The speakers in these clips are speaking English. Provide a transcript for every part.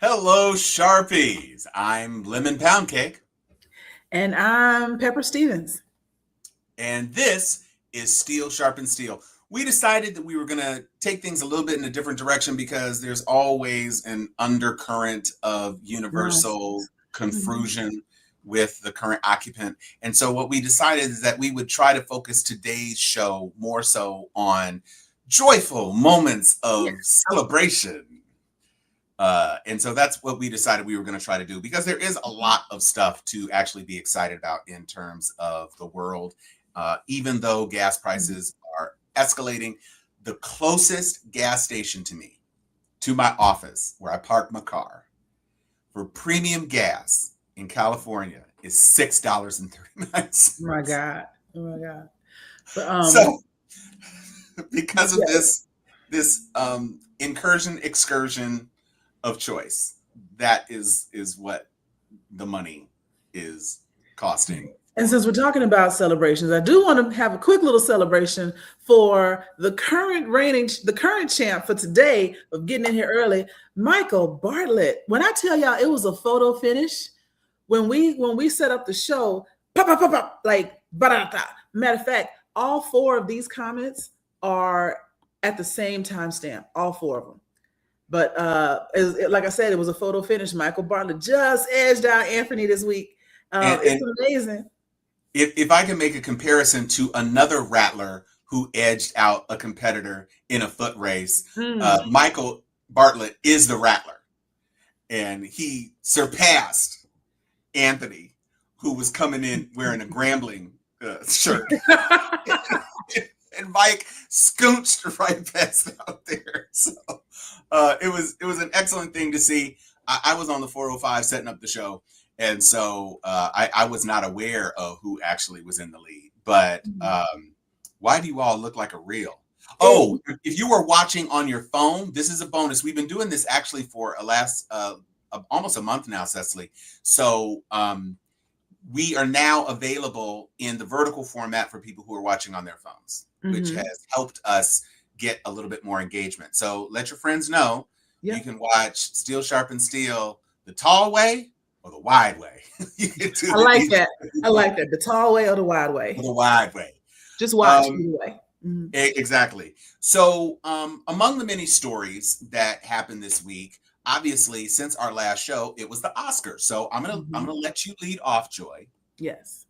Hello, Sharpies. I'm Lemon Pound Cake, And I'm Pepper Stevens. and this is Steel Sharpen Steel. We decided that we were going to take things a little bit in a different direction because there's always an undercurrent of universal Nonsense. Mhm. confusion with the current occupant. And so, what we decided is that we would try to focus today's show more so on joyful moments Yeah. of celebration. And so that's what we decided we were going to try to do because there is a lot of stuff to actually be excited about in terms of the world. Even though gas Mhm. prices are escalating, the closest gas station to me, to my office where I park my car for premium gas in California is $6.39. Oh my God. Oh my God. But So because of yeah. this incursion excursion of choice, that is what the money is costing And for. since we're talking about celebrations, I do want to have a quick little celebration for the current champ for today of getting in here early, Michael Bartlett. When I tell y'all it was a photo finish, when we set up the show, pop, pop, pop, pop, like ba-da-da. Matter of fact, all four of these comments are at the same timestamp, all four of them. But like I said, it was a photo finish. Michael Bartlett just edged out Anthony this week. It's And amazing. if I can make a comparison to another rattler who edged out a competitor in a foot race, Mm. Michael Bartlett is the rattler, and he surpassed Anthony, who was coming in wearing a Grambling shirt. And Mike scoonched right past out there. So it was an excellent thing to see. I was on the 405 setting up the show, and so I was not aware of who actually was in the lead. But why do you all look like a reel? Oh, if you were watching on your phone, this is a bonus. We've been doing this actually for almost a month now, Cecily. So we are now available in the vertical format for people who are watching on their phones, which Mm-hmm. has helped us get a little bit more engagement. So let your friends know you Yep. can watch Steel Sharpen Steel the tall way or the wide way. You can do I it like either that. way you I want, like that. The tall way or the wide or way. the wide way. Just watch Um, either way. Mhm. Exactly. So, among the many stories that happened this week, obviously, since our last show, it was the Oscars. So I'm gonna Mhm. let you lead off, Joy. Yes.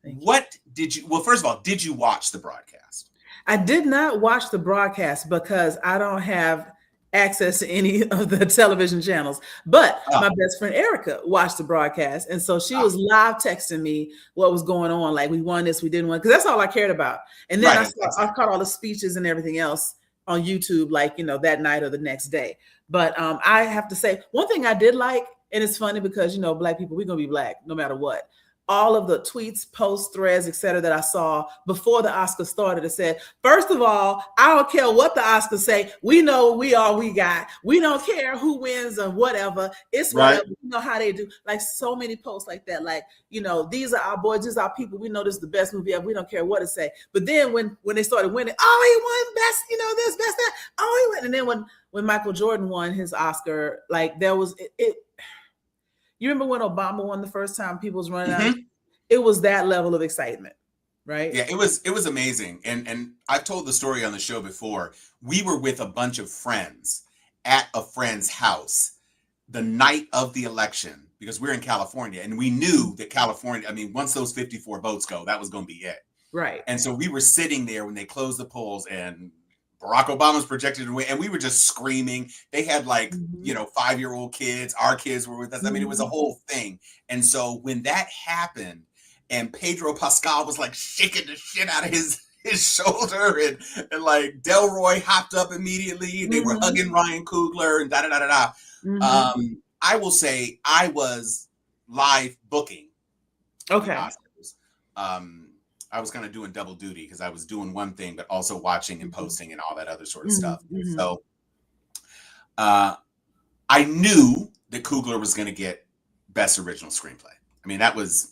Thank you. What did you? Well, first of all, did you watch the broadcast? I did not watch the broadcast because I don't have access to any of the television channels. But Ah, my best friend Erica watched the broadcast. And so she ah, was live texting me what was going on. Like, we won this, we didn't win. Because that's all I cared about. And then right, I exactly. caught all the speeches and everything else on YouTube, like, that night or the next day. But I have to say, one thing I did like, and it's funny because, Black people, we're going to be Black no matter what. All of the tweets, posts, threads, etc., that I saw before the Oscars started, it said, first of all, I don't care what the Oscars say. We know we all we got. We don't care who wins or whatever. It's Right. whatever. You know how they do. Like, so many posts like that. Like, these are our boys. These are our people. We know this is the best movie ever. We don't care what it say. But then when they started winning, oh, he won best. This best that. Oh, he won. And then when Michael Jordan won his Oscar, like, there was it. You remember when Obama won the first time? People was running out. Hmm. It was that level of excitement, right? Yeah, it was amazing, and I've told the story on the show before. We were with a bunch of friends at a friend's house the night of the election because we're in California, and we knew that California. I mean, once those 54 votes go, that was going to be it. Right. And so we were sitting there when they closed the polls, and Barack Obama's projected to win, and we were just screaming. They had like Mm-hmm. 5-year-old kids. Our kids were with us. I mean, it was a Mm-hmm. whole thing. And so when that happened, and Pedro Pascal was like shaking the shit out of his shoulder, and like Delroy hopped up immediately, and they were Mm-hmm. hugging Ryan Coogler and da da da da da. Mm-hmm. I will say I was live booking the Okay. Oscars. Um, I was kind of doing double duty because I was doing one thing, but also watching and Mm-hmm. posting and all that other sort of stuff. And Mm-hmm. so uh, I knew that Coogler was going to get Best Original Screenplay. I mean, that was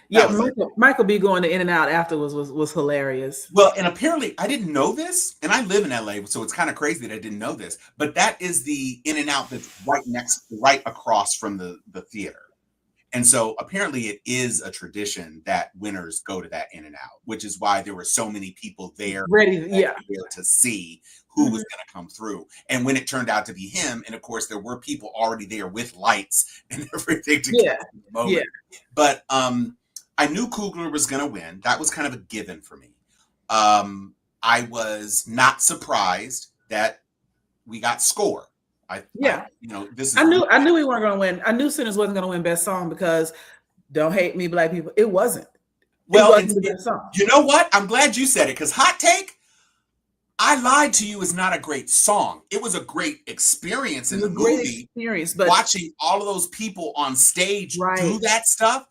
Yeah, That was it. Michael B going to In and Out afterwards was hilarious. Well, and apparently I didn't know this, and I live in LA, so it's kind of crazy that I didn't know this. But that is the In and Out that's right across from the theater. And so apparently it is a tradition that winners go to that In and Out, which is why there were so many people there Ready, yeah. to see who was going to come through. And when it turned out to be him, and of course there were people already there with lights and everything to get the moment. Yeah. But I knew Coogler was going to win. That was kind of a given for me. I was not surprised that we got Score. I knew we weren't going to win. I knew Sinners wasn't going to win Best Song because don't hate me, Black people. It wasn't. Well, it wasn't the best song. You know what? I'm glad you said it because hot take. I Lied to You is not a great song. It was a great experience in the movie. But watching all of those people on stage do that stuff,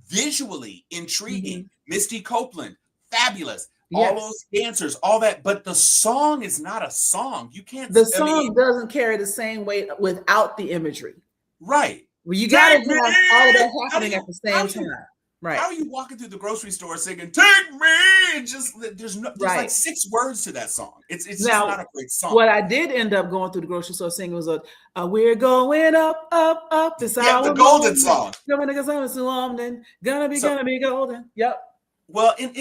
visually intriguing. Misty Copeland, fabulous. Yes. All those dancers, all that, but the song is not a song. You can't. The song doesn't carry the same weight without the imagery. Right. Well, you got to have all of that happening at the same time. Right. How are you walking through the grocery store singing "Take Me"? Just there's like 6 words to that song. It's just not a great song. What I did end up going through the grocery store singing was "We're going up, up, up." This the golden song. Gonna be golden. Yep. Well, and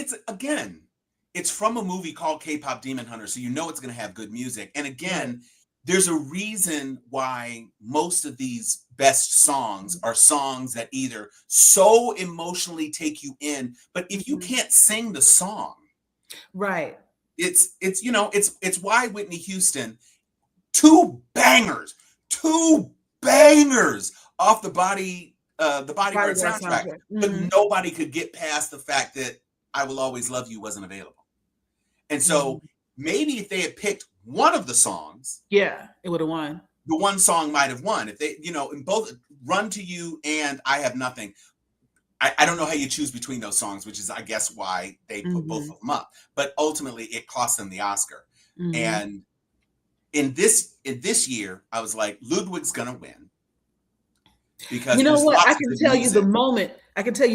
it's from a movie called K-Pop Demon Hunter, so you know it's going to have good music. And again, there's a reason why most of these best songs are songs that either so emotionally take you in, but if you can't sing the song, right? It's why Whitney Houston, two bangers off the Bodyguard soundtrack, but nobody could get past the fact that I Will Always Love You wasn't available. And so maybe if they had picked one of the songs, it would have won. The one song might have won. If they, in both Run to You and I Have Nothing, I don't know how you choose between those songs, which is, I guess, why they put both of them up. But ultimately, it cost them the Oscar. And in this year, I was like, Ludwig's gonna win. Because you know what? I can tell you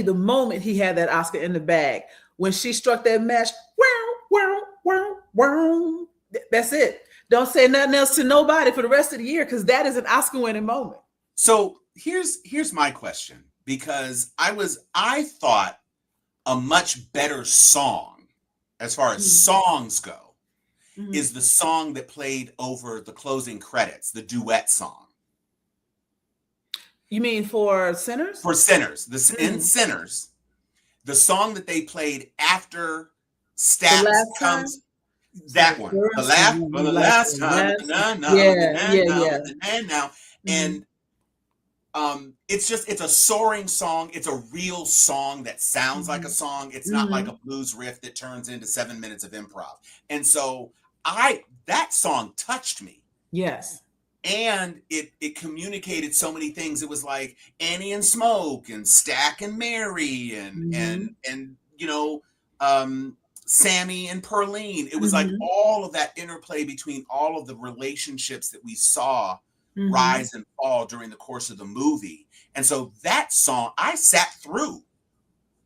the moment he had that Oscar in the bag when she struck that match. That's it. Don't say nothing else to nobody for the rest of the year because that is an Oscar-winning moment. So here's my question, because I thought a much better song, as far as songs go, is the song that played over the closing credits, the duet song. You mean for Sinners? For Sinners. In Sinners, the song that they played after Staps comes. That one, the last time, and it's a soaring song. It's a real song that sounds like a song. It's not like a blues riff that turns into 7 minutes of improv. And so that song touched me. Yes. And it communicated so many things. It was like Annie and Smoke and Stack and Mary and Sammy and Perlene. It was like all of that interplay between all of the relationships that we saw rise and fall during the course of the movie. And so that song, I sat through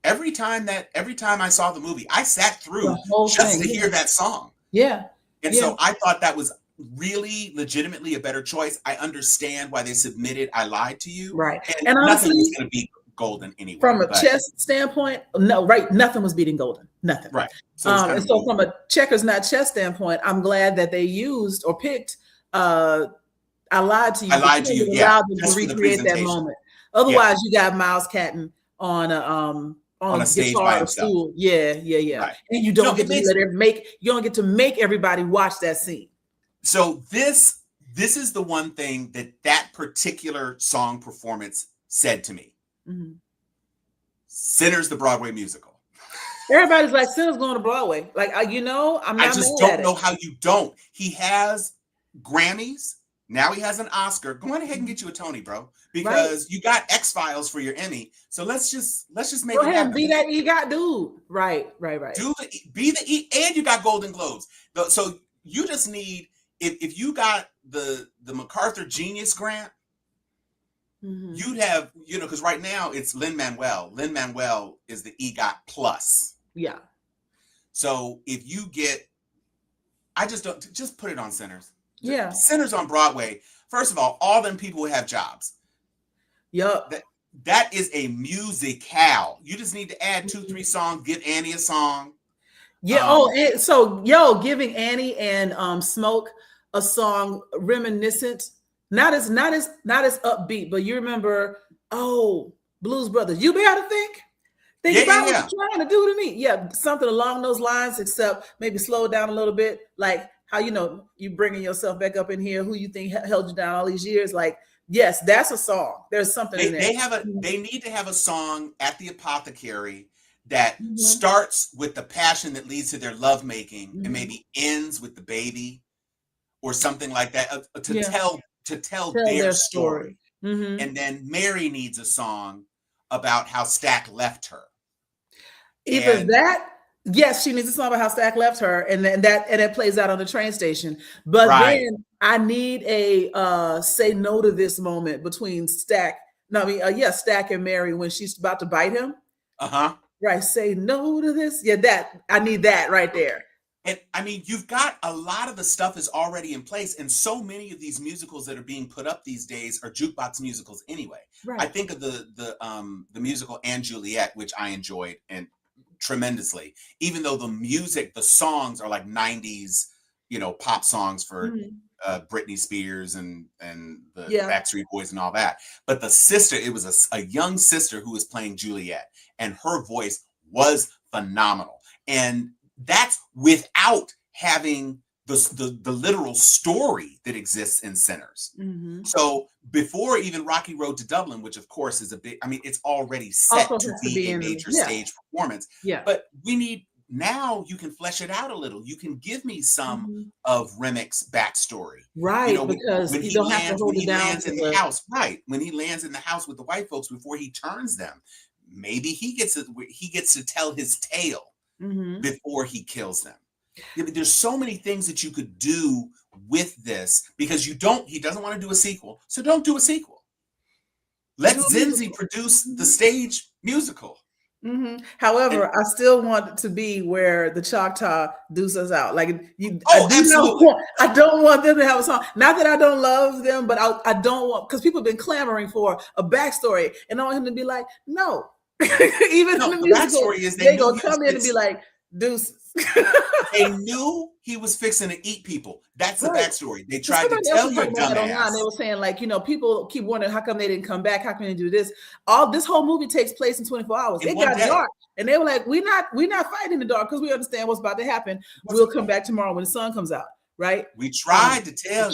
every time I saw the movie, I sat through just to hear that song. Yeah. And so I thought that was really legitimately a better choice. I understand why they submitted I Lied to You. Right. And nothing was going to be golden anyway. From a chess standpoint, no, right. Nothing was beating golden. Nothing. Right. And so from a checkers, not chess standpoint, I'm glad that they used or picked I Lied to You. I Lied to You. Yeah. To recreate that moment. Otherwise, you got Miles Catton on a stage by himself. Yeah. Right. And you don't get to make everybody watch that scene. So this is the one thing that particular song performance said to me. Sinners, the Broadway musical. Everybody's like, Sinners going to Broadway. Like, I'm not. I just don't know how you don't. He has Grammys. Now he has an Oscar. Go on ahead and get you a Tony, bro, because you got X-Files for your Emmy. So let's just make it happen. Be that EGOT dude. Right. Be the E, and you got Golden Globes. So you just need, if you got the MacArthur Genius Grant, you'd have, because right now it's Lin-Manuel. Lin-Manuel is the EGOT plus. Yeah. So if you get, I just don't, just put it on Sinners. Yeah. Sinners on Broadway. First of all them people will have jobs. Yup. That is a musicale. You just need to add 2-3 songs, give Annie a song. Yeah. And so giving Annie and Smoke a song reminiscent, not as upbeat, but you remember, Blues Brothers, you better think about what you're trying to do to me. Yeah, something along those lines, except maybe slow it down a little bit, like how you bringing yourself back up in here, who you think held you down all these years. Like, yes, that's a song. There's something in there. They need to have a song at the Apothecary that starts with the passion that leads to their lovemaking and maybe ends with the baby or something like that to tell their story. And then Mary needs a song about how Stack left her. Yes, she needs a song about how Stack left her, and it plays out on the train station. But then I need a say no to this moment between Stack and Mary when she's about to bite him. Right, say no to this. Yeah, I need that right there. And I mean, you've got a lot of the stuff is already in place, and so many of these musicals that are being put up these days are jukebox musicals anyway. Right. I think of the musical Anne Juliet, which I enjoyed and tremendously, even though the songs are like 90s, pop songs for Britney Spears and the Backstreet Boys and all that. But the sister, it was a young sister who was playing Juliet, and her voice was phenomenal. And that's without having the literal story that exists in Sinners. So before even Rocky Road to Dublin, which of course is it's already set to be a major stage performance. Yeah. But now you can flesh it out a little. You can give me some of Remick's backstory. Right. Because you don't have to hold it down. Lands in the house. Right. When he lands in the house with the white folks before he turns them, maybe he gets to tell his tale before he kills them. There's so many things that you could do with this because he doesn't want to do a sequel. So don't do a sequel. Let Zinzi produce the stage musical. However, I still want it to be where the Choctaw deuce us out. Like absolutely. I don't want them to have a song. Not that I don't love them, but I don't want, because people have been clamoring for a backstory, and I want him to be like, no. Even in the musical, backstory is they gonna come in and be like, deuces. They knew he was fixing to eat people. That's the backstory. They tried to tell you, dumbass. They were saying, like, people keep wondering how come they didn't come back, how come they do this. This whole movie takes place in 24 hours. It got dark, and they were like, we're not fighting in the dark because we understand what's about to happen. We'll come back tomorrow when the sun comes out. Right? We tried to tell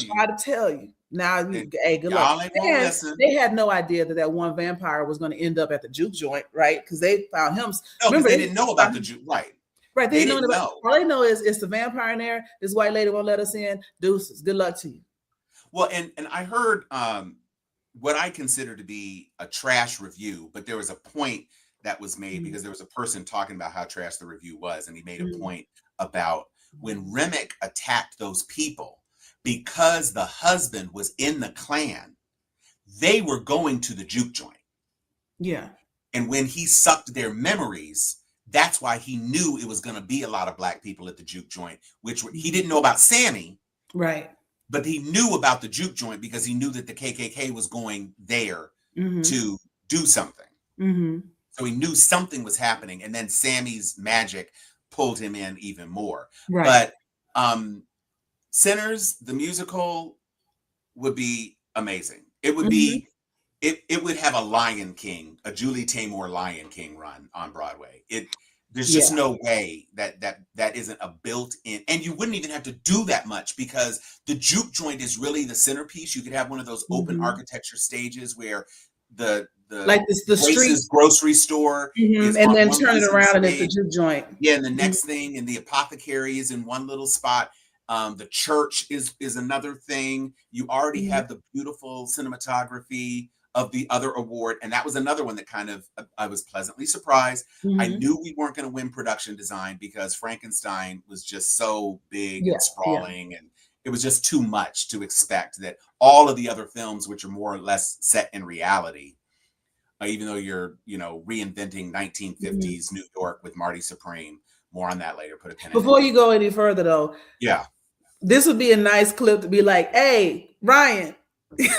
you. Now, hey, good luck. And they had no idea that one vampire was going to end up at the juke joint, right? Because they found him. No, remember, they didn't know about the juke, right? Right. They didn't know. All they know is it's the vampire in there. This white lady won't let us in. Deuces. Good luck to you. Well, and I heard what I consider to be a trash review, but there was a point that was made because there was a person talking about how trash the review was, and he made a point about when Remick attacked those people, because the husband was in the Klan, they were going to the juke joint. Yeah. And when he sucked their memories, that's why he knew it was going to be a lot of black people at the juke joint, which he didn't know about Sammy. Right. But he knew about the juke joint because he knew that the KKK was going there to do something. So he knew something was happening. And then Sammy's magic pulled him in even more. Right. But Sinners, the musical, would be amazing. It would be, it would have a Lion King, a Julie Taymor Lion King run on Broadway. There's just no way that isn't a built-in, and you wouldn't even have to do that much because the juke joint is really the centerpiece. You could have one of those open architecture stages where the street grocery store is and then turn it around and it's the juke joint. Yeah, and the next thing, and the apothecary is in one little spot. The church is another thing. You already have the beautiful cinematography of the other award, and that was another one that kind of I was pleasantly surprised. I knew we weren't going to win production design because Frankenstein was just so big and sprawling, and it was just too much to expect that all of the other films, which are more or less set in reality, even though you're, reinventing 1950s New York with Marty Supreme. More on that later. Put a pin in it. Before you go any further, though, yeah, this would be a nice clip to be like, "Hey, Ryan,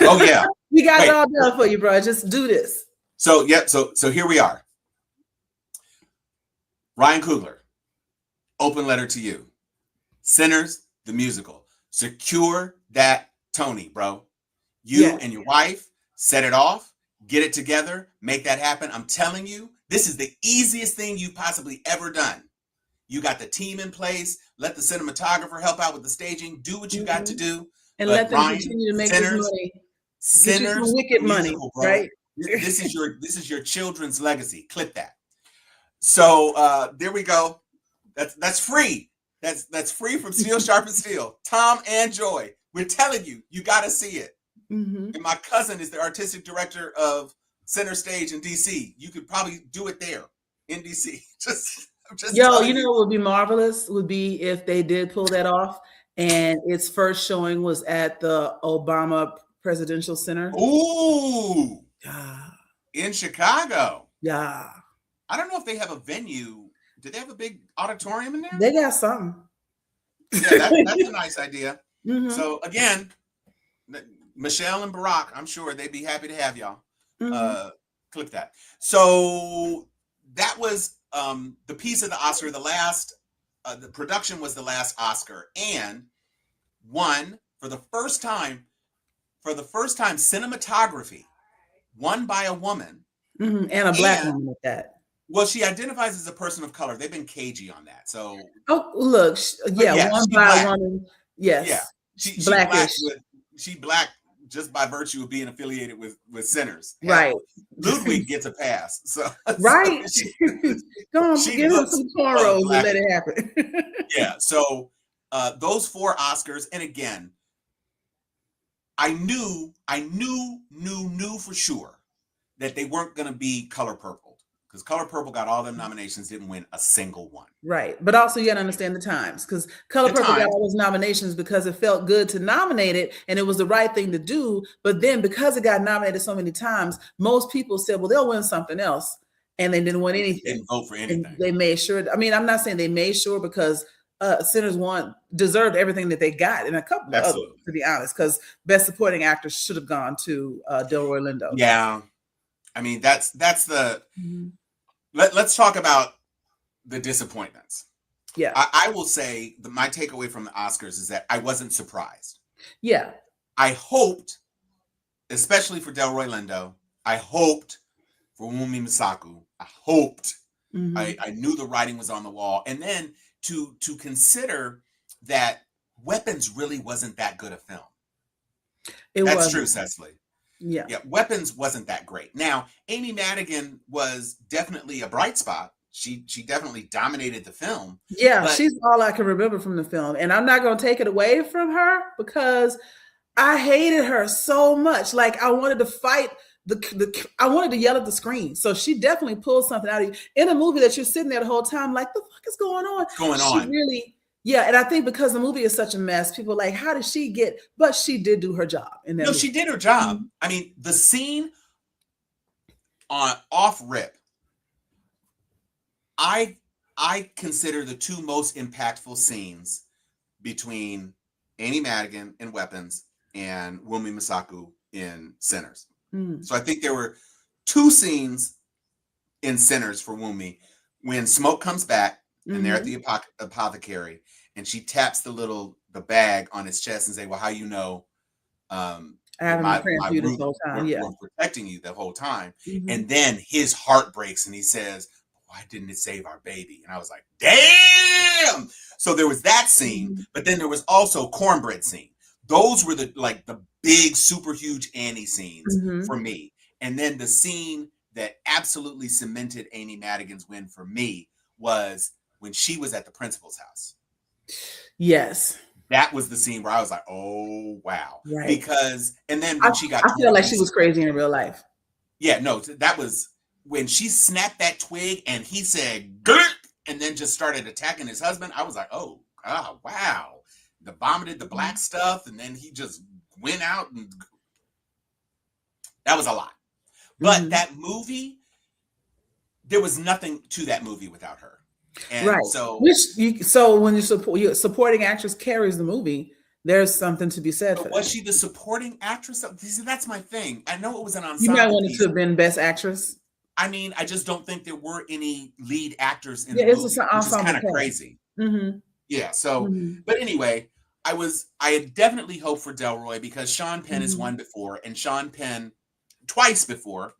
oh yeah, we got it all done for you, bro. Just do this." So so here we are. Ryan Coogler, open letter to you. Sinners, the musical. Secure that Tony, bro. You and your wife set it off, get it together, make that happen. I'm telling you, this is the easiest thing you've possibly ever done. You got the team in place. Let the cinematographer help out with the staging. Do what you got to do. And let them continue to make this money. Sinners, get you some wicked money, bro. Right? This is your children's legacy. Clip that. So there we go. That's free. That's free from Steel Sharpens Steel. Tom and Joy. We're telling you, you got to see it. And my cousin is the artistic director of Center Stage in DC. You could probably do it there in DC. Yo, you know what would be marvelous would be if they did pull that off, and its first showing was at the Obama Presidential Center. Ooh, yeah, in Chicago. Yeah, I don't know if they have a venue. Do they have a big auditorium in there? They got something. Yeah, that's a nice idea. So again, Michelle and Barack, I'm sure they'd be happy to have y'all. Click that. So that was the piece of the Oscar. The production was the last Oscar, and won for the first time. Cinematography won by a woman and a black woman at that. Well, she identifies as a person of color. They've been cagey on that. So look, won by a woman. Yes, yeah, she blackish. She black just by virtue of being affiliated with Sinners. Right. Ludwig gets a pass. So right. Go on, give him some cornrows and let it happen. Yeah. So those 4 Oscars, and again, I knew for sure that they weren't going to be Color Purple, because Color Purple got all them nominations, didn't win a single one. Right. But also you got to understand the times, because Color Purple got all those nominations because it felt good to nominate it and it was the right thing to do. But then because it got nominated so many times, most people said, well, they'll win something else. And they didn't win anything. Didn't vote for anything. And they made sure. I mean, I'm not saying they made sure, because Sinners deserved everything that they got, and a couple of others, to be honest, because Best Supporting Actor should have gone to Delroy Lindo. Yeah. I mean, that's the let's talk about the disappointments. Yeah. I will say that my takeaway from the Oscars is that I wasn't surprised. Yeah. I hoped, especially for Delroy Lindo, I hoped for Wunmi Mosaku. I hoped. I knew the writing was on the wall. And then to consider that Weapons really wasn't that good a film. That's true, Cecily. Yeah. Weapons wasn't that great. Now, Amy Madigan was definitely a bright spot. She definitely dominated the film. Yeah, she's all I can remember from the film. And I'm not going to take it away from her, because I hated her so much. Like, I wanted to fight I wanted to yell at the screen. So she definitely pulled something out of you in a movie that you're sitting there the whole time like, the fuck is going on? She really, and I think because the movie is such a mess, people are like, how did she get? But she did do her job. No, she did her job. I mean, the scene on Off Rip, I consider the 2 most impactful scenes between Amy Madigan in Weapons and Wunmi Mosaku in Sinners. So I think there were 2 scenes in Sinners for Wunmi when Smoke comes back and they're at the apothecary, and she taps the bag on his chest and say, well, how you know I haven't been praying for you this whole time. We're protecting you the whole time. And then his heart breaks and he says, why didn't it save our baby? And I was like, damn. So there was that scene, but then there was also cornbread scene. Those were the big, super huge Annie scenes for me. And then the scene that absolutely cemented Amy Madigan's win for me was when she was at the principal's house. Yes. That was the scene where I was like, oh, wow. Right. Because, and then when I feel like she was crazy in real life. Yeah, no, that was when she snapped that twig and he said, Gurk! And then just started attacking his husband. I was like, oh, wow. vomited the black stuff, and then he just went out, and that was a lot. But that movie, there was nothing to that movie without her. And right. so When you supporting actress carries the movie, there's something to be said for that. Was she the supporting actress? That's my thing. I know it was an ensemble. You might want it to have been best actress. I mean, I just don't think there were any lead actors in the movie, which is kind of crazy. Yeah. So, but anyway, I had definitely hoped for Delroy because Sean Penn has won before, and Sean Penn twice before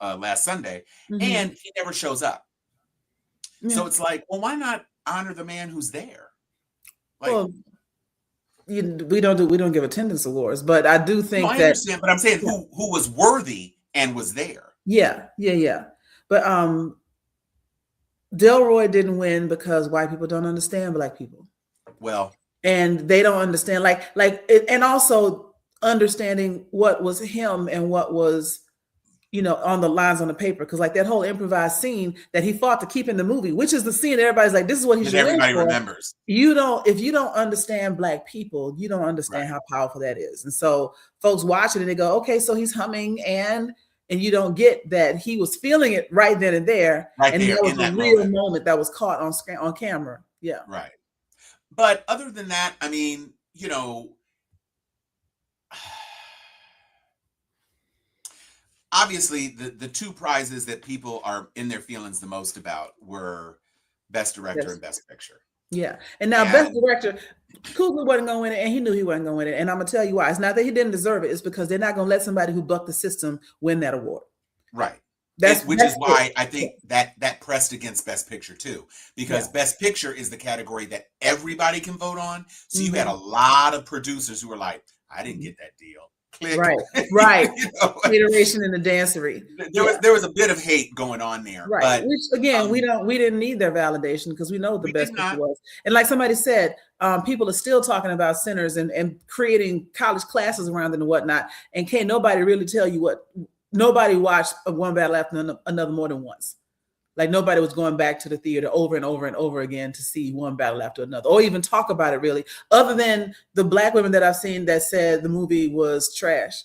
last Sunday, and he never shows up. Yeah. So it's like, well, why not honor the man who's there? Like, well, we don't give attendance awards, but I do think I understand, but I'm saying who was worthy and was there. Yeah. But Delroy didn't win because white people don't understand black people. Well, and they don't understand and also understanding what was him and what was, on the lines on the paper. Because like that whole improvised scene that he fought to keep in the movie, which is the scene everybody's like, this is what he should. Everybody remembers. If you don't understand black people, you don't understand how powerful that is. And so folks watch it and they go, okay, so he's humming and you don't get that he was feeling it right then and there. And that was a real moment that was caught on camera. Yeah. Right. But other than that, I mean, obviously the two prizes that people are in their feelings the most about were Best Director and Best Picture. Yeah. And now Best Director, Coogler wasn't going to win it, and he knew he wasn't going to win it. And I'm going to tell you why. It's not that he didn't deserve it. It's because they're not going to let somebody who bucked the system win that award. Right. Which is why I think that pressed against Best Picture too, because Best Picture is the category that everybody can vote on. So you had a lot of producers who were like, I didn't get that deal. Click. Right. Iteration in the dancery. There was a bit of hate going on there. Right. But, which again, we didn't need their validation because we know what the Best Picture was. And like somebody said, people are still talking about Sinners and creating college classes around it and whatnot. And can't nobody really tell you what. Nobody watched One Battle After Another more than once. Like nobody was going back to the theater over and over and over again to see One Battle After Another, or even talk about it really, other than the black women that I've seen that said the movie was trash.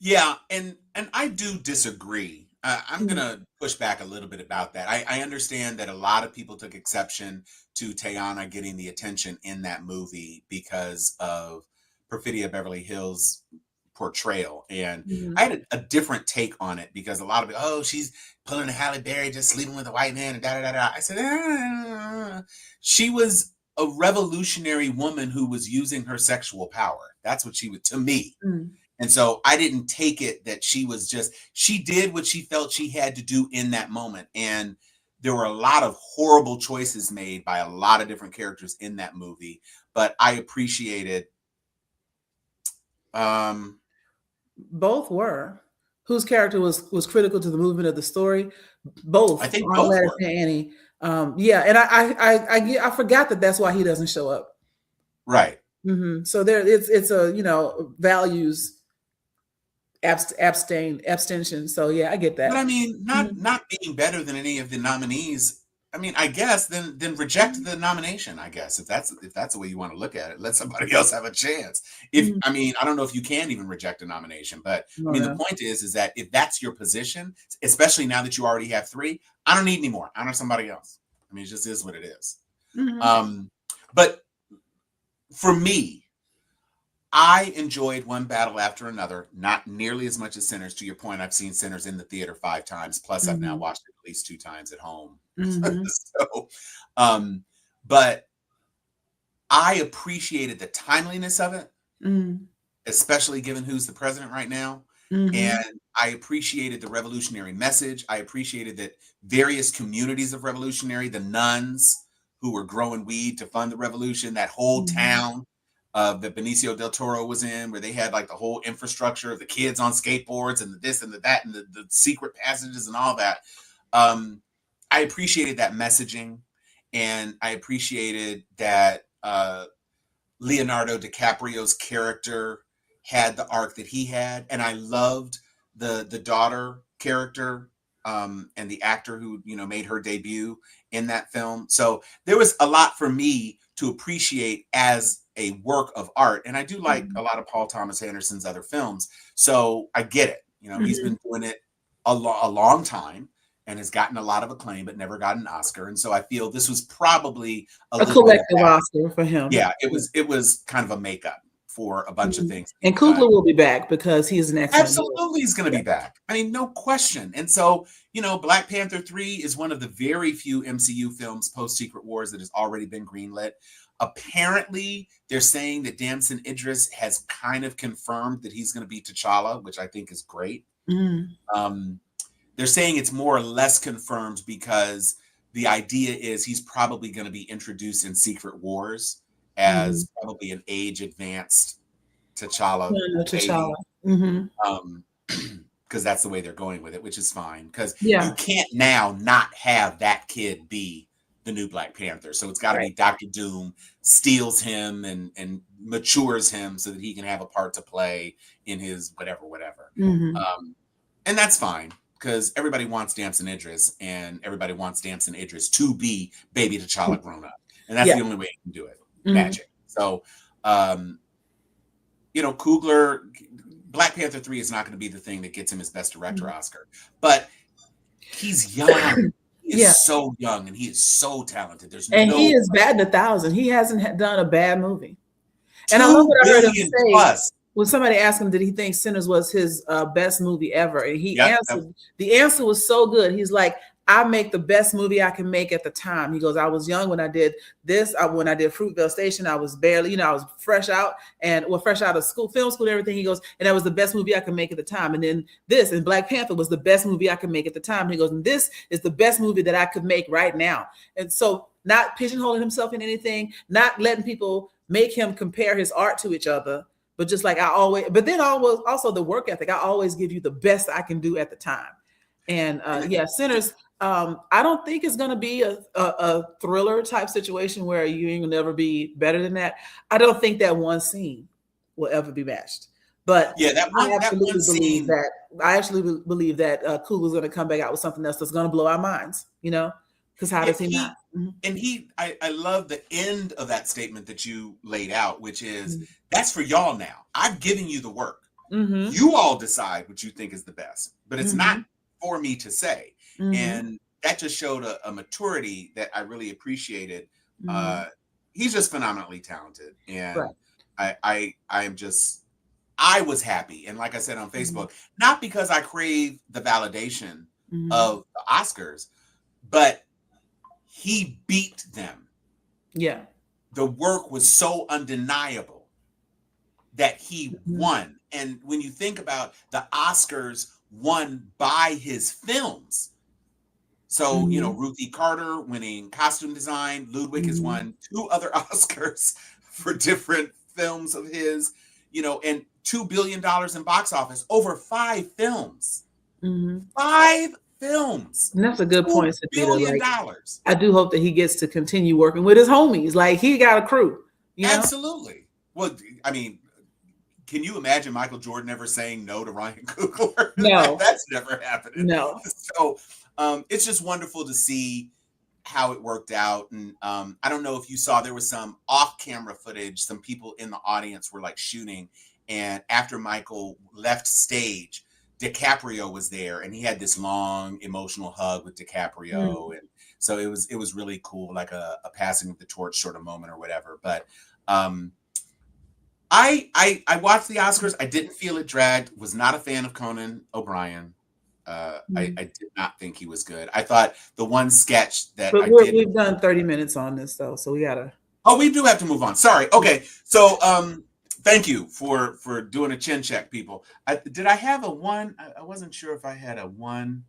Yeah, and I do disagree. I'm gonna push back a little bit about that. I understand that a lot of people took exception to Teyana getting the attention in that movie because of Perfidia Beverly Hills' portrayal, and I had a different take on it because a lot of it, she's pulling a Halle Berry, just sleeping with a white man, and da. I said, she was a revolutionary woman who was using her sexual power. That's what she was to me. And so I didn't take it that she did what she felt she had to do in that moment. And there were a lot of horrible choices made by a lot of different characters in that movie, but I appreciated both were. Whose character was critical to the movement of the story? Both. I think both were. Annie. Yeah, and I forgot that that's why he doesn't show up. Right. So there, it's a values abstention. So yeah, I get that. But I mean, not being better than any of the nominees. I mean, I guess then reject the nomination. I guess if that's the way you want to look at it, let somebody else have a chance. I mean, I don't know if you can even reject a nomination, but I mean, the point is that if that's your position, especially now that you already have 3, I don't need any more. Honor somebody else. I mean, it just is what it is. But for me, I enjoyed One Battle After Another, not nearly as much as Sinners. To your point, I've seen Sinners in the theater 5 times. Plus, I've now watched it at least 2 times at home. So, but I appreciated the timeliness of it, especially given who's the president right now. And I appreciated the revolutionary message. I appreciated that various communities of revolutionary, the nuns who were growing weed to fund the revolution, that whole town that Benicio del Toro was in, where they had like the whole infrastructure of the kids on skateboards and the this and the that and the secret passages and all that. I appreciated that messaging, and I appreciated that Leonardo DiCaprio's character had the arc that he had, and I loved the daughter character and the actor who made her debut in that film. So there was a lot for me to appreciate as a work of art. And I do like a lot of Paul Thomas Anderson's other films, so I get it. You know, he's been doing it a long time and has gotten a lot of acclaim, but never got an Oscar. And so I feel this was probably a collective Oscar for him. Yeah, it was kind of a makeup for a bunch of things. And Coogler will be back because he's an excellent. Absolutely, he's going to be back. I mean, no question. And so, you know, Black Panther 3 is one of the very few MCU films post Secret Wars that has already been greenlit. Apparently, they're saying that Damson Idris has kind of confirmed that he's going to be T'Challa, which I think is great. They're saying it's more or less confirmed because the idea is he's probably going to be introduced in Secret Wars as probably an age-advanced T'Challa. Because that's the way they're going with it, which is fine. Because you can't now not have that kid be the new Black Panther. So it's got to be Dr. Doom steals him and matures him so that he can have a part to play in his whatever. And that's fine. Because everybody wants Damson Idris, and everybody wants Damson Idris to be baby T'Challa grown up. And that's the only way you can do it. Magic. So, you know, Coogler, Black Panther 3 is not going to be the thing that gets him his Best Director Oscar. But he's young. He is so young, and he is so talented. He is batting 1,000. He hasn't done a bad movie. And I love what I heard him say. When somebody asked him, did he think Sinners was his best movie ever? And he answered, the answer was so good. He's like, I make the best movie I can make at the time. He goes, I was young when I did this. When I did Fruitvale Station, I was barely, you know, I was fresh out of school, film school, and everything. He goes, and that was the best movie I could make at the time. And then this, and Black Panther was the best movie I could make at the time. And he goes, and this is the best movie that I could make right now. And so not pigeonholing himself in anything, not letting people make him compare his art to each other. But just like also the work ethic. I always give you the best I can do at the time. And Sinners, I don't think it's going to be a thriller type situation where you ain't gonna never be better than that. I don't think that one scene will ever be matched. But I actually believe that Coogler's going to come back out with something else that's going to blow our minds, you know, because how does he not? And I love the end of that statement that you laid out, which is that's for y'all now. I've given you the work. You all decide what you think is the best, but it's not for me to say. And that just showed a maturity that I really appreciated. He's just phenomenally talented. And I was happy. And like I said on Facebook, not because I crave the validation of the Oscars, but he beat them. Yeah. The work was so undeniable that he won. And when you think about the Oscars won by his films. So, you know, Ruthie Carter winning costume design. Ludwig has won 2 other Oscars for different films of his, you know, and $2 billion in box office over 5 films. 5 films. And that's a good point, Sabita. $2 billion. I do hope that he gets to continue working with his homies. Like, he got a crew. You know? Absolutely. Well, I mean, can you imagine Michael Jordan ever saying no to Ryan Coogler? No. That's never happening. No. So it's just wonderful to see how it worked out. And I don't know if you saw, there was some off-camera footage. Some people in the audience were like shooting. And after Michael left stage, DiCaprio was there, and he had this long emotional hug with DiCaprio. And so it was really cool, like a passing of the torch sort of moment or whatever. But I watched the Oscars. I didn't feel it dragged. Was not a fan of Conan O'Brien. I did not think he was good. I thought the one sketch that we've done 30 minutes on this though, so we gotta. Oh, we do have to move on. Sorry. Okay, so thank you for doing a chin check, people. Did I have a one? I wasn't sure if I had a one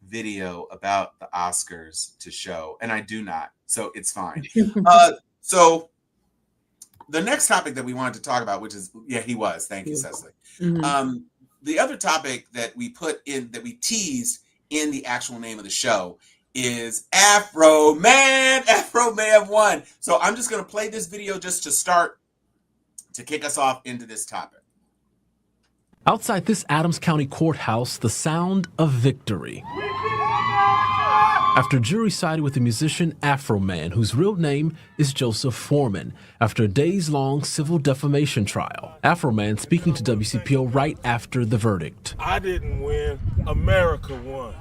video about the Oscars to show, and I do not, so it's fine. So the next topic that we wanted to talk about, which is he was. Thank you, Cecily. The other topic that we teased in the actual name of the show is Afroman. Afroman won. So I'm just going to play this video just to kick us off into this topic. Outside this Adams County courthouse, the sound of victory. after jury sided with the musician Afroman, whose real name is Joseph Foreman, after a days-long civil defamation trial. Afroman speaking to WCPO right after the verdict. I didn't win. America won.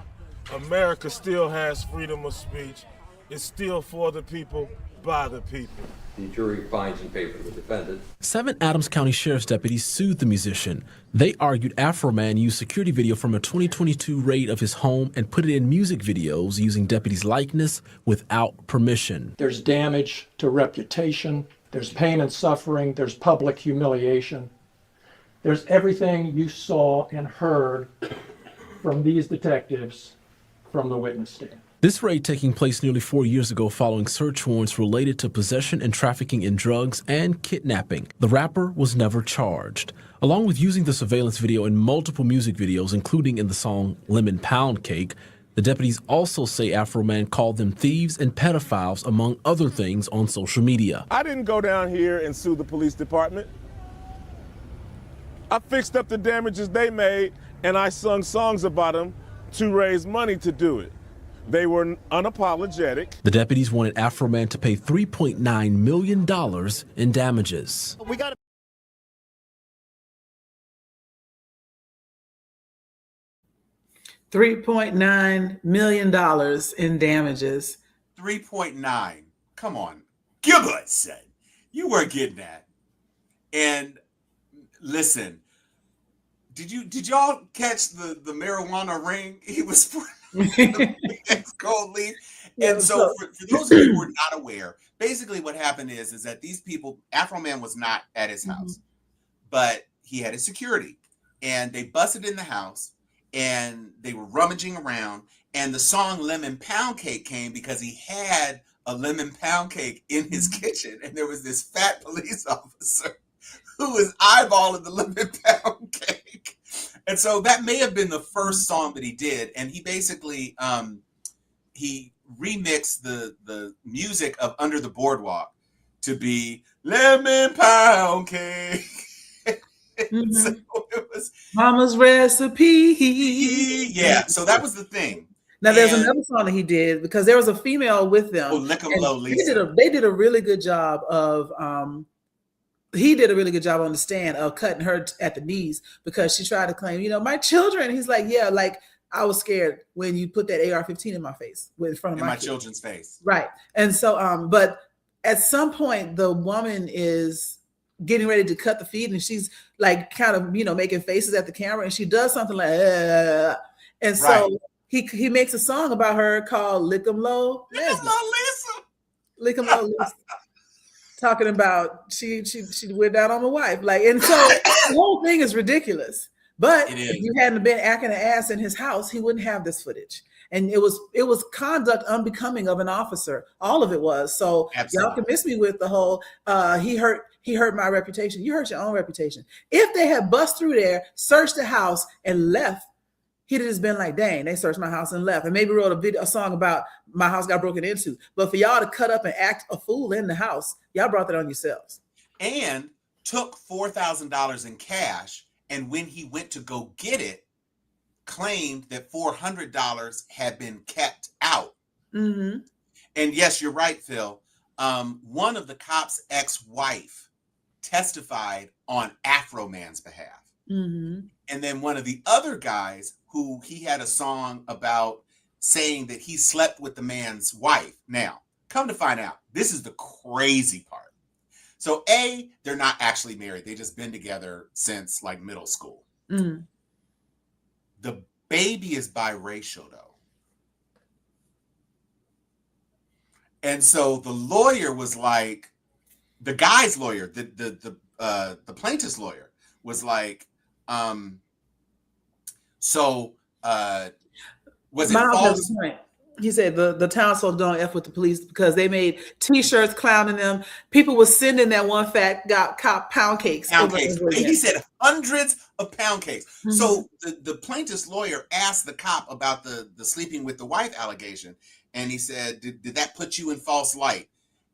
America still has freedom of speech. It's still for the people, by the people. The jury finds in favor of the defendant. 7 Adams County Sheriff's deputies sued the musician. They argued Afroman used security video from a 2022 raid of his home and put it in music videos using deputies' likeness without permission. There's damage to reputation, there's pain and suffering, there's public humiliation. There's everything you saw and heard from these detectives from the witness stand. This raid taking place nearly 4 years ago following search warrants related to possession and trafficking in drugs and kidnapping. The rapper was never charged. Along with using the surveillance video in multiple music videos, including in the song Lemon Pound Cake, the deputies also say Afroman called them thieves and pedophiles, among other things, on social media. I didn't go down here and sue the police department. I fixed up the damages they made, and I sung songs about them to raise money to do it. They were unapologetic. The deputies wanted Afroman to pay $3.9 million in damages. We got $3.9 million in damages. 3.9. Come on. Give us, son. You weren't getting that. And listen, did y'all catch the marijuana ring he was putting the gold leaf? And so for those of you who are not aware, basically what happened is that these people, Afroman was not at his house, but he had his security, and they busted in the house and they were rummaging around, and the song Lemon Pound Cake came because he had a lemon pound cake in his kitchen, and there was this fat police officer who was eyeballing the lemon pound cake. And so that may have been the first song that he did. And he basically, he remixed the music of Under the Boardwalk to be Lemon Pound Cake. So it was Mama's Recipe. Yeah, so that was the thing. Now there's another song that he did because there was a female with them. Oh, Lick 'em Low, Lisa. They did a really good job of he did a really good job on the stand of cutting her at the knees because she tried to claim, my children. He's like, yeah, like I was scared when you put that AR-15 in my face, in front of my children's face. Right. And so, but at some point the woman is getting ready to cut the feed and she's like kind of, making faces at the camera, and she does something like, and so right. he makes a song about her called Lick 'em Low. Lick 'em Low, Lisa. Lick 'em Low, Lisa. Talking about she went down on my wife. Like, and so the whole thing is ridiculous. But if you hadn't been acting an ass in his house, he wouldn't have this footage. And it was conduct unbecoming of an officer. All of it was. So Y'all can miss me with the whole he hurt my reputation. You hurt your own reputation. If they had bust through there, searched the house, and left, he'd have just been like, dang, they searched my house and left. And maybe wrote a song about my house got broken into. But for y'all to cut up and act a fool in the house, y'all brought that on yourselves. And took $4,000 in cash. And when he went to go get it, claimed that $400 had been kept out. Mm-hmm. And yes, you're right, Phil. One of the cop's ex-wife testified on Afroman's behalf. Mm-hmm. And then one of the other guys who he had a song about saying that he slept with the man's wife. Now, come to find out, this is the crazy part. So A, they're not actually married. They just been together since like middle school. Mm-hmm. The baby is biracial though. And so the lawyer was like, the guy's lawyer, the plaintiff's lawyer was like, was it false? He said the townsfolk don't F with the police because they made T-shirts clowning them. People were sending that one fat cop pound cakes. He said hundreds of pound cakes. Mm-hmm. So the plaintiff's lawyer asked the cop about the sleeping with the wife allegation. And he said, did that put you in false light?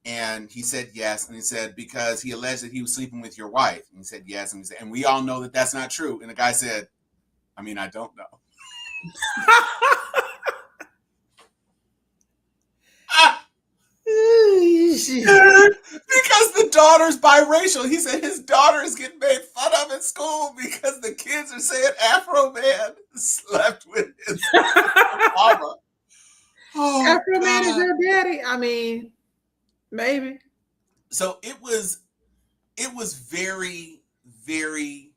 And he said, yes. And he said, because he alleged that he was sleeping with your wife. And he said, yes. And he said, and we all know that that's not true. And the guy said, I mean, I don't know. Because the daughter's biracial. He said his daughter is getting made fun of in school because the kids are saying Afroman slept with his mama. Oh, Afroman is God. your daddy. I mean, maybe. So it was very, very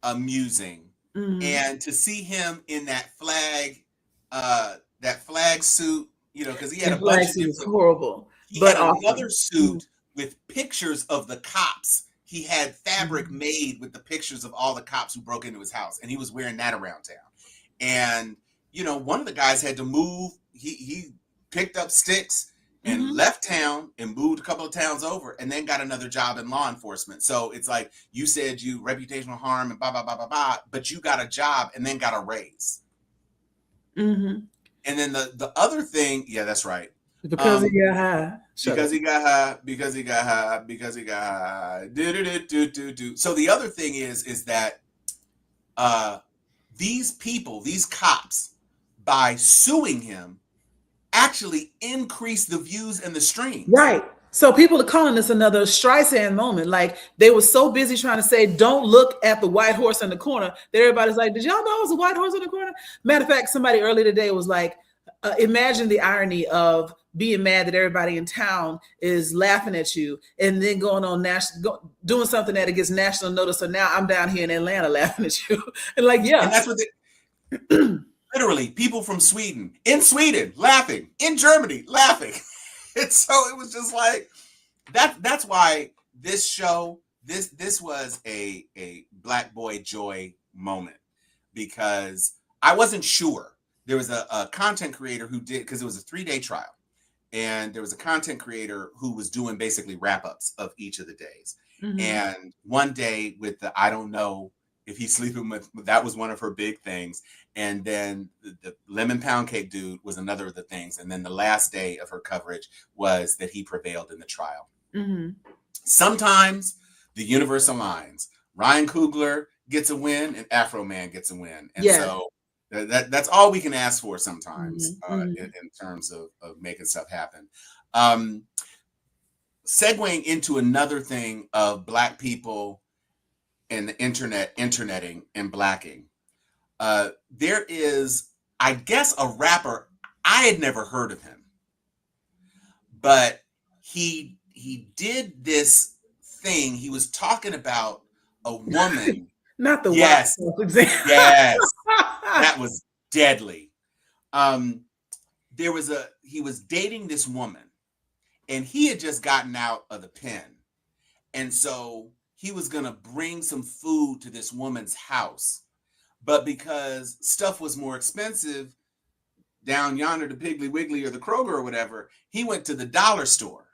amusing. Mhm. And to see him in that flag suit, you know, because he had a bunch of Flag suit is different. horrible, He but had awesome. another suit with pictures of the cops. He had fabric made with the pictures of all the cops who broke into his house, and he was wearing that around town. And you know, one of the guys had to move. He picked up sticks and left town and moved a couple of towns over, and then got another job in law enforcement. So it's like you said, you reputational harm and blah blah blah blah blah, but you got a job and then got a raise. Mm-hmm. And then the other thing, yeah, that's right. Because he got high. Because he got high. Do. So the other thing is that these people, these cops, by suing him, actually increase the views and the streams. Right. So people are calling this another Streisand moment. Like they were so busy trying to say, don't look at the white horse in the corner, that everybody's like, did y'all know it was a white horse in the corner? Matter of fact, somebody earlier today was like, imagine the irony of being mad that everybody in town is laughing at you and then going on doing something that gets national notice. So now I'm down here in Atlanta laughing at you. And like, yeah. And that's what literally people from Sweden, in Sweden, laughing, in Germany, laughing. And so it was just like, that's why this show, this was a Black Boy Joy moment, because I wasn't sure. There was a content creator who did, because it was a 3-day trial. And there was a content creator who was doing basically wrap-ups of each of the days. Mm-hmm. And one day with the, I don't know if he's sleeping with, that was one of her big things. And then the lemon pound cake dude was another of the things. And then the last day of her coverage was that he prevailed in the trial. Mm-hmm. Sometimes the universe aligns. Ryan Coogler gets a win and Afroman gets a win. And so that's all we can ask for sometimes in terms of making stuff happen. Segueing into another thing of Black people and the interneting and blacking. There is, I guess, a rapper. I had never heard of him, but he did this thing. He was talking about a woman. Not the yes, yes, that was deadly. He was dating this woman, and he had just gotten out of the pen, and so he was gonna bring some food to this woman's house, but because stuff was more expensive down yonder, the Piggly Wiggly or the Kroger or whatever, he went to the dollar store.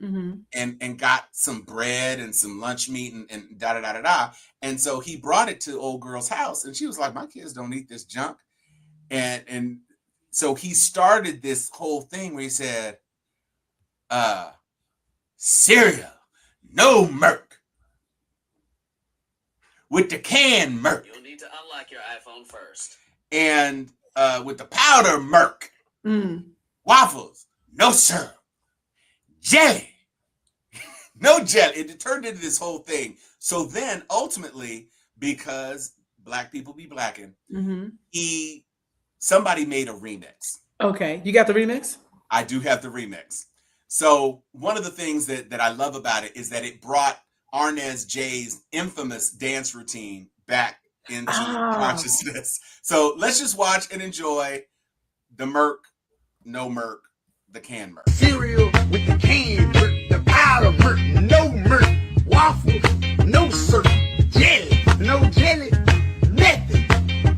Mm-hmm. and got some bread and some lunch meat and da da da da da. And so he brought it to old girl's house, and she was like, "My kids don't eat this junk." And so he started this whole thing where he said, "Cereal, no Merc. With the can Merc. You'll need to unlock your iPhone first. And with the powder Merc. Waffles, no syrup. Jelly, no jelly." It turned into this whole thing. So then ultimately, because Black people be blacking, somebody made a remix. Okay, you got the remix? I do have the remix. So one of the things that I love about it is that it brought Arnez J's infamous dance routine back into consciousness. So let's just watch and enjoy the Merc, no Merc, the can Merc. Cereal with the can Merc, the powder Merc, no Merc. Waffles, no syrup. Jelly, no jelly. Nothing.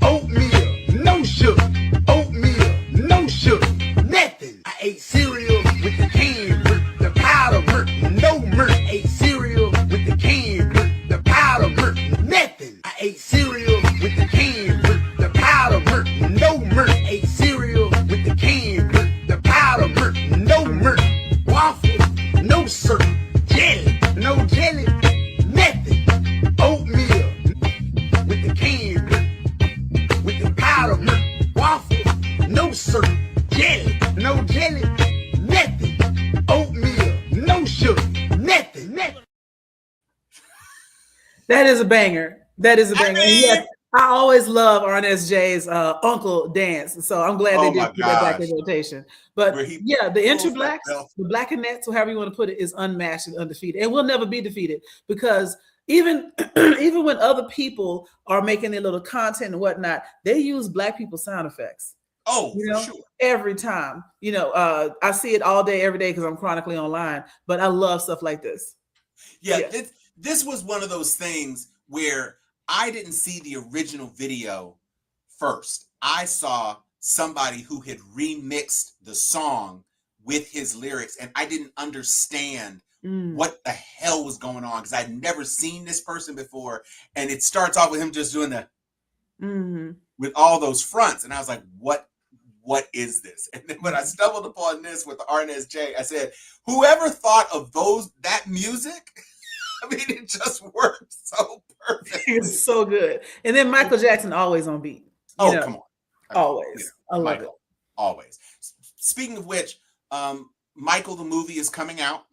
Oatmeal, no sugar. Oatmeal, no sugar. Nothing. I ate cereal with the can Merc, the powder Merc, no Merc. I ate cereal with the can Merc, the powder Merc. Nothing. I ate cereal with the can Merc, the powder Merc, no Merc. I ate cereal with the can Merc, the powder Merc, no Merc. Waffles, no syrup. Jelly, no jelly. Nothing. Oatmeal with That is a banger. That is a I banger. And mean, yes, I always love RNSJ's Uncle dance. So I'm glad they oh did my put that back gosh, in rotation. where But he yeah, the pulls that Interblacks, belt. the Blackanettes, or however you want to put it, is unmatched and undefeated. And will never be defeated because even even when other people are making their little content and whatnot, they use Black people sound effects. Oh, You for know, sure. every time. I see it all day, every day because I'm chronically online. But I love stuff like this. Yeah, Yeah. this was one of those things where I didn't see the original video first. I saw somebody who had remixed the song with his lyrics, and I didn't understand what the hell was going on because I'd never seen this person before. And it starts off with him just doing with all those fronts, and I was like, what is this? And then when I stumbled upon this with the RNSJ, I said, whoever thought of that music, I mean, it just worked so perfect. It's so good. And then Michael Jackson always on beat. Come on. Always. I love Michael, it. always. Speaking of which, Michael the movie is coming out.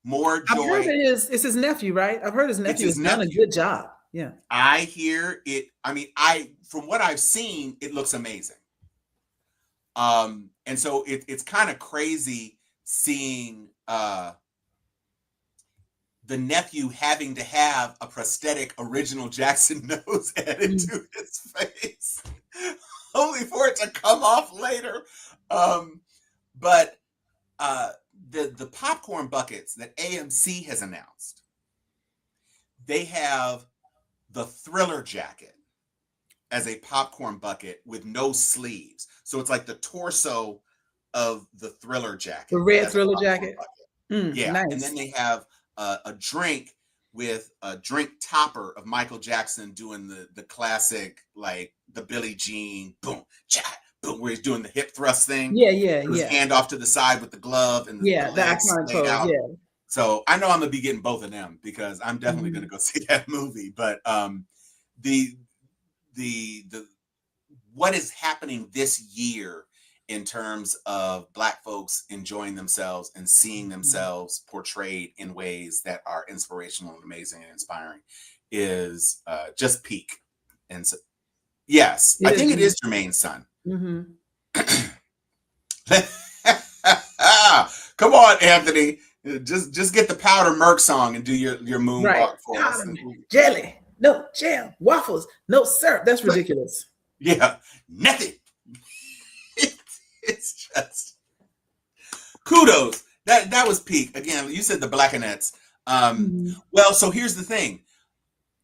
More I've heard joy. that it's his nephew, right? I've heard his nephew has done a good job. Yeah. I hear it. I mean, from what I've seen, it looks amazing. And so it's kind of crazy seeing the nephew having to have a prosthetic original Jackson nose added to his face, only for it to come off later. But the popcorn buckets that AMC has announced, they have the Thriller jacket as a popcorn bucket with no sleeves. So it's like the torso of the Thriller jacket. The red Thriller jacket. Yeah. Nice. And then they have a drink with a drink topper of Michael Jackson doing the classic, like the Billie Jean, boom, chat, boom, where he's doing the hip thrust thing. Yeah. His hand off to the side with the glove and the legs iconic laid pose, out. yeah. So I know I'm gonna be getting both of them because I'm definitely gonna go see that movie. But the what is happening this year in terms of Black folks enjoying themselves and seeing themselves portrayed in ways that are inspirational and amazing and inspiring is just peak. And so, yes, I think it is Jermaine's son. Come on, Anthony. Just get the Powder Merc song and do your moonwalk for us. Jelly, no jam, waffles, no syrup. That's ridiculous. Yeah, nothing. It's just kudos. That was peak. Again, you said the Blackanettes. Well, so here's the thing.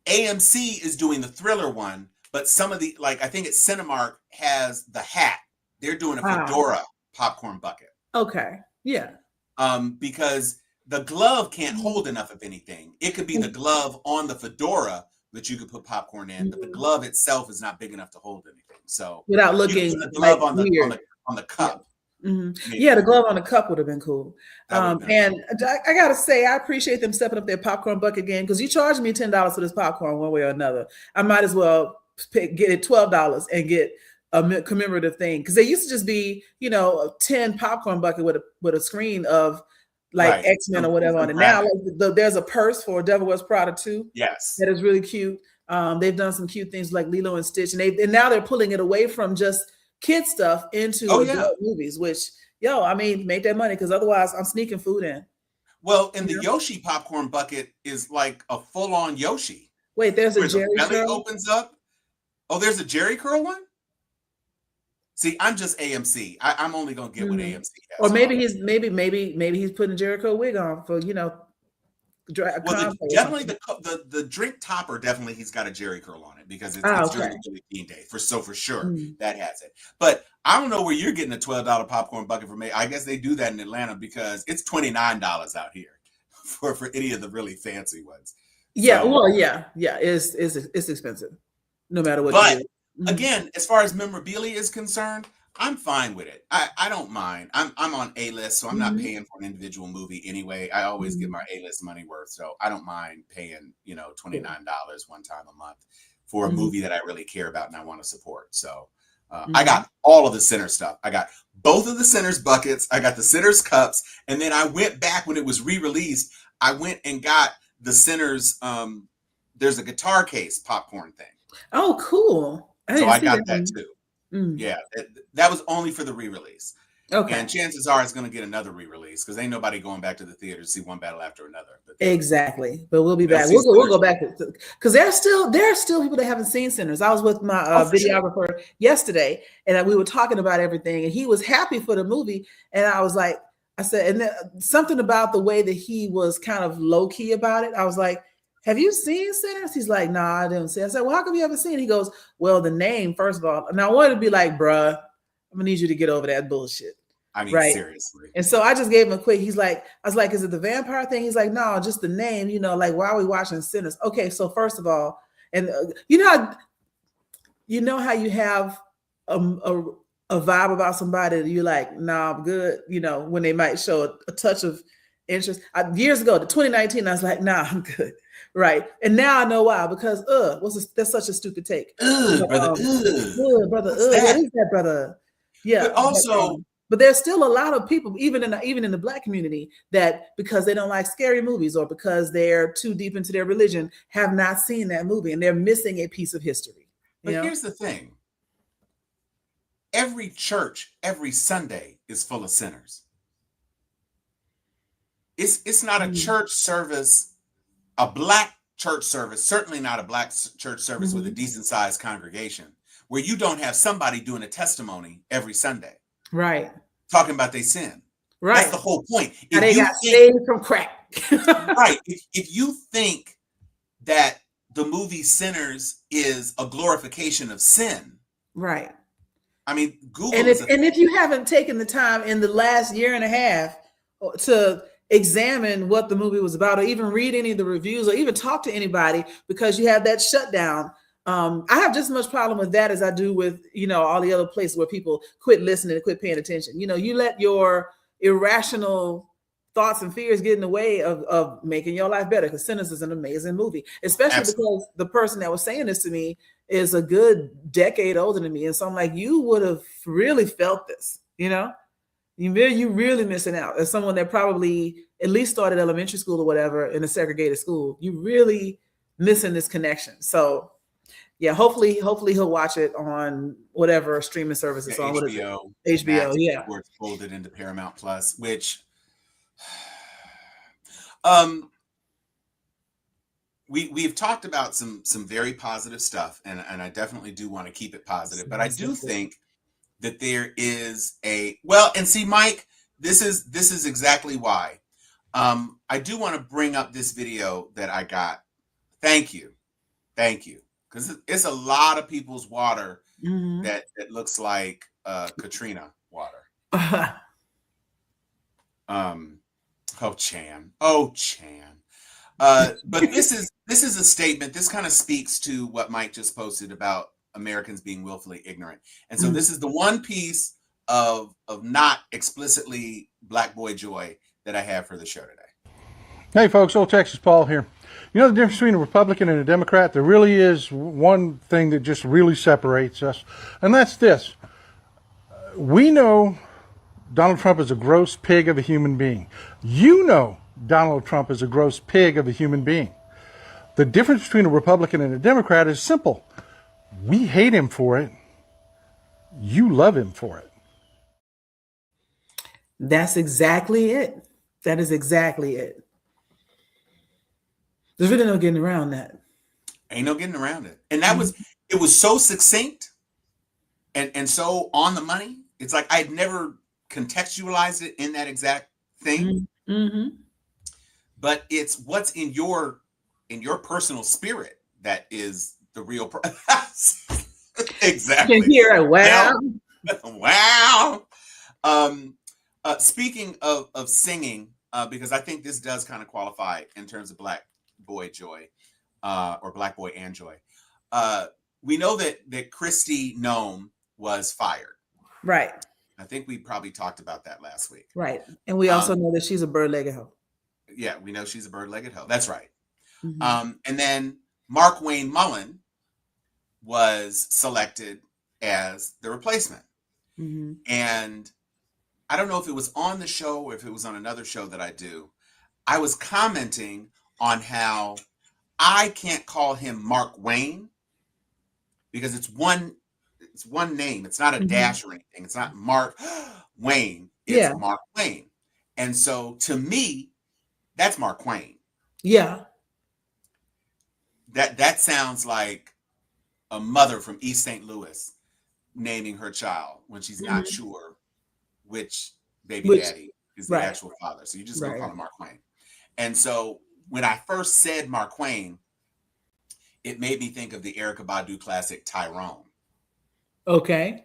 AMC is doing the Thriller one, but some of the, like, I think it's Cinemark has the hat. They're doing a fedora popcorn bucket. Okay. Yeah. Because the glove can't hold enough of anything. It could be the glove on the fedora that you could put popcorn in, but the glove itself is not big enough to hold anything. So without looking the glove like on the cup. Yeah, the glove on the cup would have been cool. And I gotta say, I appreciate them stepping up their popcorn bucket again because you charged me $10 for this popcorn one way or another. I might as well get it $12 and get a commemorative thing because they used to just be, a 10 popcorn bucket with a screen of like X-Men or whatever on it. Now there's a purse for Devil Wears Prada 2. Yes, that is really cute. They've done some cute things like Lilo and Stitch, and now they're pulling it away from just kid stuff into adult movies. Which, make that money because otherwise I'm sneaking food in. Well, and the Yoshi popcorn bucket is like a full-on Yoshi. Wait, there's a Jerry belly curl? Opens up. Oh, there's a Jerry curl one. See, I'm just AMC. I'm only gonna get what AMC has. Or maybe he's putting a Jericho wig on for definitely the drink topper. Definitely, he's got a Jerry curl on it because it's during the Billie Jean day. For sure that has it. But I don't know where you're getting a $12 popcorn bucket from. I guess they do that in Atlanta because it's $29 out here for any of the really fancy ones. Yeah, so, it's expensive, no matter what. But you do. Again, as far as memorabilia is concerned, I'm fine with it. I don't mind. I'm on A-list, so I'm not paying for an individual movie anyway. I always get my A-list money worth, so I don't mind paying, $29 one time a month for a movie that I really care about and I want to support. So I got all of the Center stuff. I got both of the Center's buckets. I got the Center's cups, and then I went back when it was re-released. I went and got the Sinners. There's a guitar case popcorn thing. Oh, cool. So I see got that one. too. Mm. Yeah, that was only for the re-release. Okay. And chances are it's going to get another re-release because ain't nobody going back to the theater to see one battle after another. But Exactly. But we'll be they'll back. see We'll go Sinners. back because there are still people that haven't seen Sinners. I was with my for sure. videographer yesterday, and we were talking about everything, and he was happy for the movie, and I was like, I said, and then something about the way that he was kind of low key about it. I was like, have you seen Sinners? He's like, nah, I didn't see it. I said, well, how come you haven't seen it? He goes, well, the name, first of all. Now I wanted to be like, bruh, I'm gonna need you to get over that bullshit. I mean, Right. seriously. And so I just gave him a quick, he's like, I was like, is it the vampire thing? He's like, no, just the name, like, why are we watching Sinners? Okay, so first of all, and you know how you have a vibe about somebody that you're like, nah, I'm good, when they might show a touch of interest. Years ago, to 2019, I was like, nah, I'm good. Right. And now I know why, because that's such a stupid take. Brother. Brother. What's What that? is that, brother? Yeah. But also, but there's still a lot of people, even in the Black community, that because they don't like scary movies or because they're too deep into their religion, have not seen that movie, and they're missing a piece of history. but here's the thing: every church, every Sunday is full of sinners. It's not a church service, a Black church service, certainly not a Black church service with a decent sized congregation, where you don't have somebody doing a testimony every Sunday. Right. Talking about their sin. Right. That's the whole point. How they got saved from crack. Right. If you think that the movie Sinners is a glorification of sin. Right. I mean, Google. And if you haven't taken the time in the last year and a half to examine what the movie was about, or even read any of the reviews, or even talk to anybody, because you have that shutdown. I have just as much problem with that as I do with, all the other places where people quit listening and quit paying attention. You let your irrational thoughts and fears get in the way of making your life better, because Sinners is an amazing movie, especially because the person that was saying this to me is a good decade older than me. And so I'm like, you would have really felt this, you really missing out as someone that probably at least started elementary school or whatever in a segregated school. You really missing this connection. So yeah, hopefully he'll watch it on whatever streaming service it's on. HBO. HBO, yeah. Where it's folded into Paramount Plus, which we've talked about some very positive stuff, and I definitely do want to keep it positive, but I do think that there is and see, Mike, this is exactly why. I do want to bring up this video that I got. Thank you. Because it's a lot of people's water that looks like Katrina water. Chan. But this is a statement. This kind of speaks to what Mike just posted about Americans being willfully ignorant. And so this is the one piece of not explicitly Black boy joy that I have for the show today. Hey folks, Old Texas Paul here. You know the difference between a Republican and a Democrat? There really is one thing that just really separates us, and that's this. We know Donald Trump is a gross pig of a human being. You know Donald Trump is a gross pig of a human being. The difference between a Republican and a Democrat is simple. We hate him for it. You love him for it. That's exactly it. That is exactly it. There's really no getting around that. Ain't no getting around it. And that it was so succinct and so on the money. It's like I'd never contextualized it in that exact thing. But it's what's in your personal spirit that is the real exactly. You can hear it. Wow. Speaking of singing, because I think this does kind of qualify in terms of Black boy joy, or Black boy and joy. We know that Kristi Noem was fired. Right. I think we probably talked about that last week. Right. And we also know that she's a bird-legged hoe. Yeah, we know she's a bird-legged hoe. That's right. And then Mark Wayne Mullen was selected as the replacement. And I don't know if it was on the show or if it was on another show that I do. I was commenting on how I can't call him Mark Wayne because it's one name. It's not a dash or anything. It's not Mark Wayne. It's Yeah. Mark Wayne. And so to me, that's Mark Wayne. Yeah. That sounds like a mother from East St. Louis naming her child when she's not sure which baby daddy is the actual father. So you just go call him Mark Wayne. And so when I first said Mark Wayne, it made me think of the Erykah Badu classic Tyrone. Okay.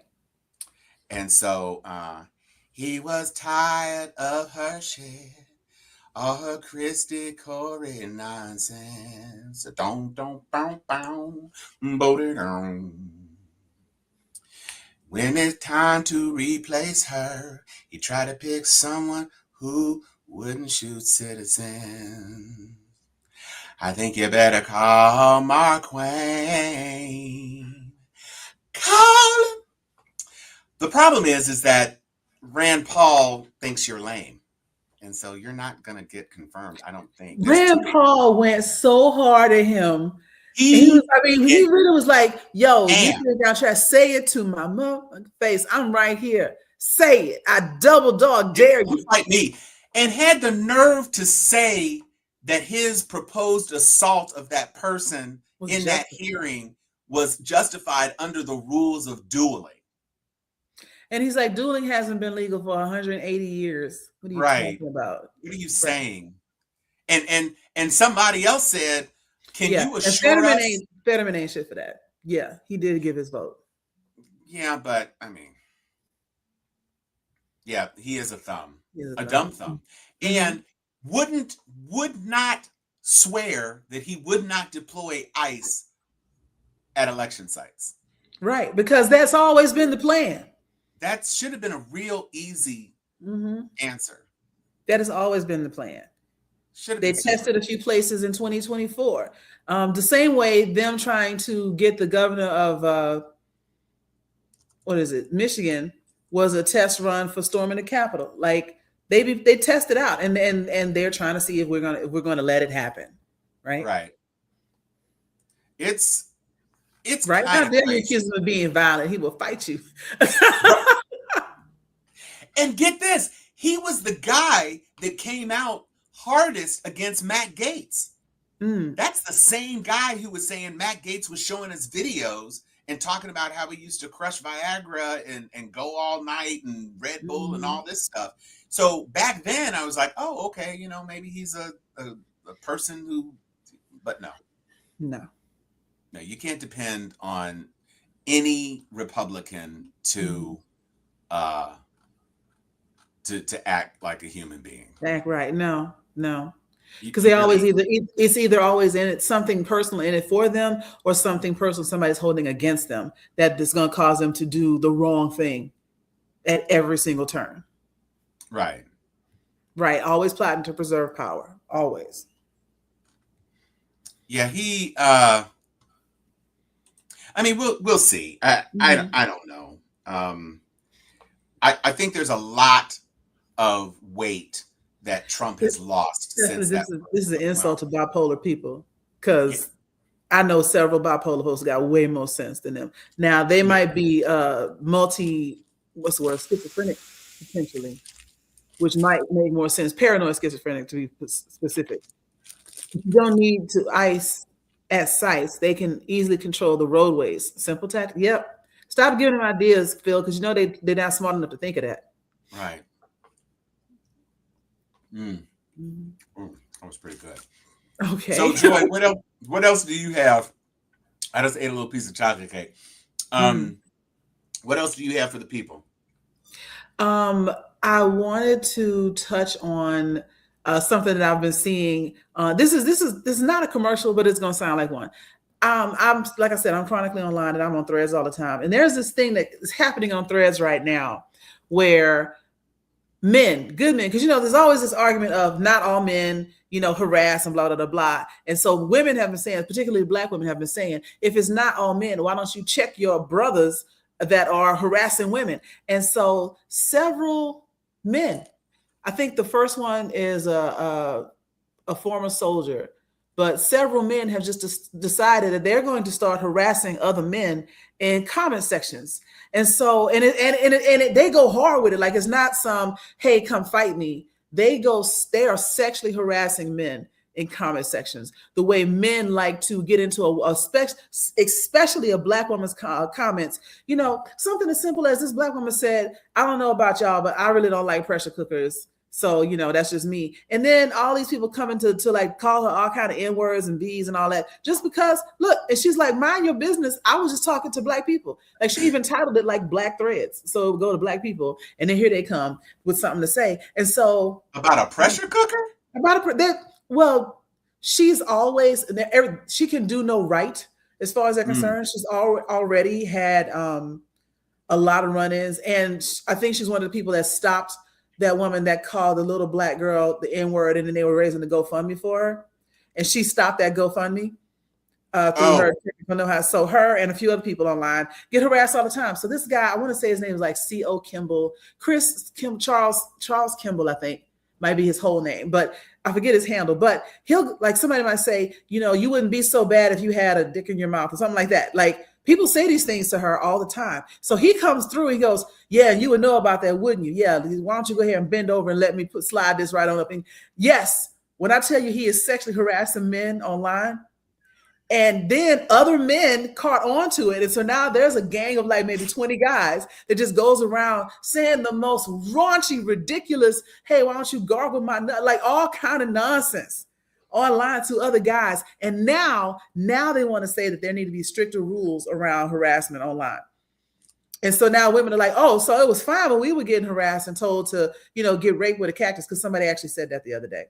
And so he was tired of her shit, all her Christy Corey nonsense. Don't bow boat it on. When it's time to replace her, he tried to pick someone who wouldn't shoot citizens. I think you better call Mark Wayne. Call him. The problem is that Rand Paul thinks you're lame. And so you're not going to get confirmed, I don't think. Rand Paul went so hard at him. He really was like, yo, you down try to say it to my motherfucking face. I'm right here. Say it. I double dog dare you. Fight me. And had the nerve to say that his proposed assault of that person in that hearing was justified under the rules of dueling. And he's like, dueling hasn't been legal for 180 years. What are you talking about? What are you saying? And somebody else said, can you assure us? Fetterman ain't shit for that. Yeah, he did give his vote. Yeah, but I mean, yeah, he is a thumb, a dumb thumb. And would not swear that he would not deploy ICE at election sites. Right, because that's always been the plan. That should have been a real easy answer. That has always been the plan. They tested a few places in 2024. The same way them trying to get the governor of Michigan was a test run for storming the Capitol. Like they tested out and they're trying to see if we're gonna let it happen. Right. Right. It's right. How dare you accuse him of being violent? He will fight you. And get this, he was the guy that came out hardest against Matt Gaetz. That's the same guy who was saying Matt Gaetz was showing us videos and talking about how he used to crush Viagra and go all night and Red Bull and all this stuff. So back then I was like, oh, okay, maybe he's a person who, but no, you can't depend on any Republican to act like a human being. Act right. No. Because they always it's either always in it something personal in it for them or something personal somebody's holding against them that is going to cause them to do the wrong thing at every single turn. Right. Always plotting to preserve power. Always. Yeah, he. I mean, we'll see. I don't know. I think there's a lot of weight that Trump has lost since this is an insult to bipolar people because I know several bipolar folks got way more sense than them. Now they might be schizophrenic potentially, which might make more sense. Paranoid schizophrenic to be specific. You don't need to ICE at sites. They can easily control the roadways. Simple tactic. Yep. Stop giving them ideas, Phil, because they're not smart enough to think of that. Right. That was pretty good. Okay. So Joy, what else do you have? I just ate a little piece of chocolate cake. What else do you have for the people? I wanted to touch on something that I've been seeing. This is not a commercial, but it's going to sound like one. I'm like I said, I'm chronically online and I'm on Threads all the time. And there's this thing that is happening on Threads right now where good men, because there's always this argument of not all men, harass and blah, blah, blah, blah. And so women have been saying, particularly Black women have been saying, if it's not all men, why don't you check your brothers that are harassing women? And so several men, I think the first one is a former soldier but several men have just decided that they're going to start harassing other men in comment sections. And so, they go hard with it. Like, it's not some, hey, come fight me. They are sexually harassing men in comment sections, the way men like to get into especially a Black woman's comments. You know, something as simple as this Black woman said, I don't know about y'all, but I really don't like pressure cookers. So, you know, that's just me. And then all these people coming to like call her all kind of N-words and B's and all that, just because, look, and she's like, mind your business. I was just talking to Black people. Like, she even titled it like Black Threads. So it would go to Black people. And then here they come with something to say. And so. About a pressure cooker? Well, she's always, she can do no right as far as they're concerned. She's already had a lot of run-ins. And I think she's one of the people that stopped that woman that called the little Black girl the N-word, and then they were raising the GoFundMe for her. And she stopped that GoFundMe through her. So her and a few other people online get harassed all the time. So this guy, I want to say his name is like C.O. Kimball, Charles Kimball, I think, might be his whole name, but I forget his handle. But he'll, like, somebody might say, you know, you wouldn't be so bad if you had a dick in your mouth or something like that. Like, people say these things to her all the time. So he comes through, he goes, yeah, you would know about that, wouldn't you? Yeah, why don't you go ahead and bend over and let me slide this right on up. And yes, when I tell you he is sexually harassing men online, and then other men caught on to it. And so now there's a gang of like maybe 20 guys that just goes around saying the most raunchy, ridiculous, hey, why don't you gargle my nut? Like all kind of nonsense online to other guys. And now they want to say that there need to be stricter rules around harassment online. And so now women are like, oh, so it was fine when we were getting harassed and told to, you know, get raped with a cactus, because somebody actually said that the other day.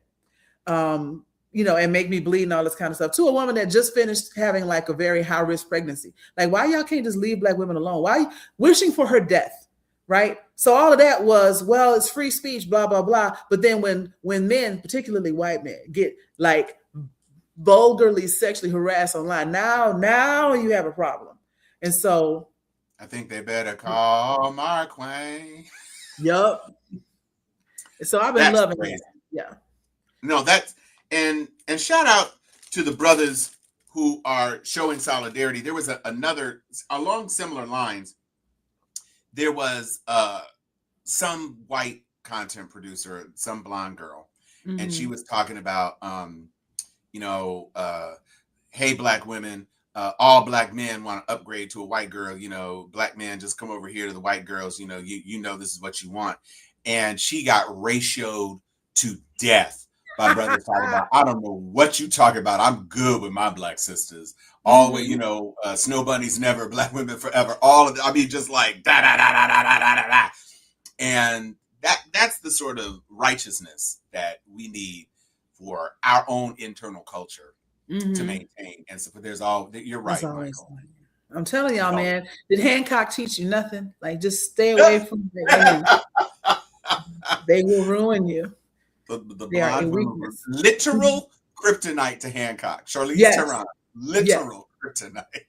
You know, and make me bleed and all this kind of stuff, to a woman that just finished having like a very high risk pregnancy. Like, why y'all can't just leave Black women alone? Why wishing for her death, right? So all of that was, well, it's free speech, blah, blah, blah. But then when men, particularly white men, get like vulgarly sexually harassed online, now you have a problem. And so I think they better call Mark Wayne. Yup. So I've been loving it. Yeah. No, that's and shout out to the brothers who are showing solidarity. There was another along similar lines. There was some white content producer, some blonde girl, and she was talking about hey, Black women, all Black men want to upgrade to a white girl. You know, Black men just come over here to the white girls. You know, you know this is what you want, and she got ratioed to death. My brother's talking about, I don't know what you talking about. I'm good with my Black sisters. Always, you know, snow bunnies never, Black women forever. All of it. I mean, just like da da da da da da da da. And that's the sort of righteousness that we need for our own internal culture to maintain. And so you're right, Michael. I'm telling y'all, man, did Hancock teach you nothing? Like, just stay away from it. They will ruin you. The blonde woman, literal kryptonite to Hancock. Charlize Theron, literal kryptonite.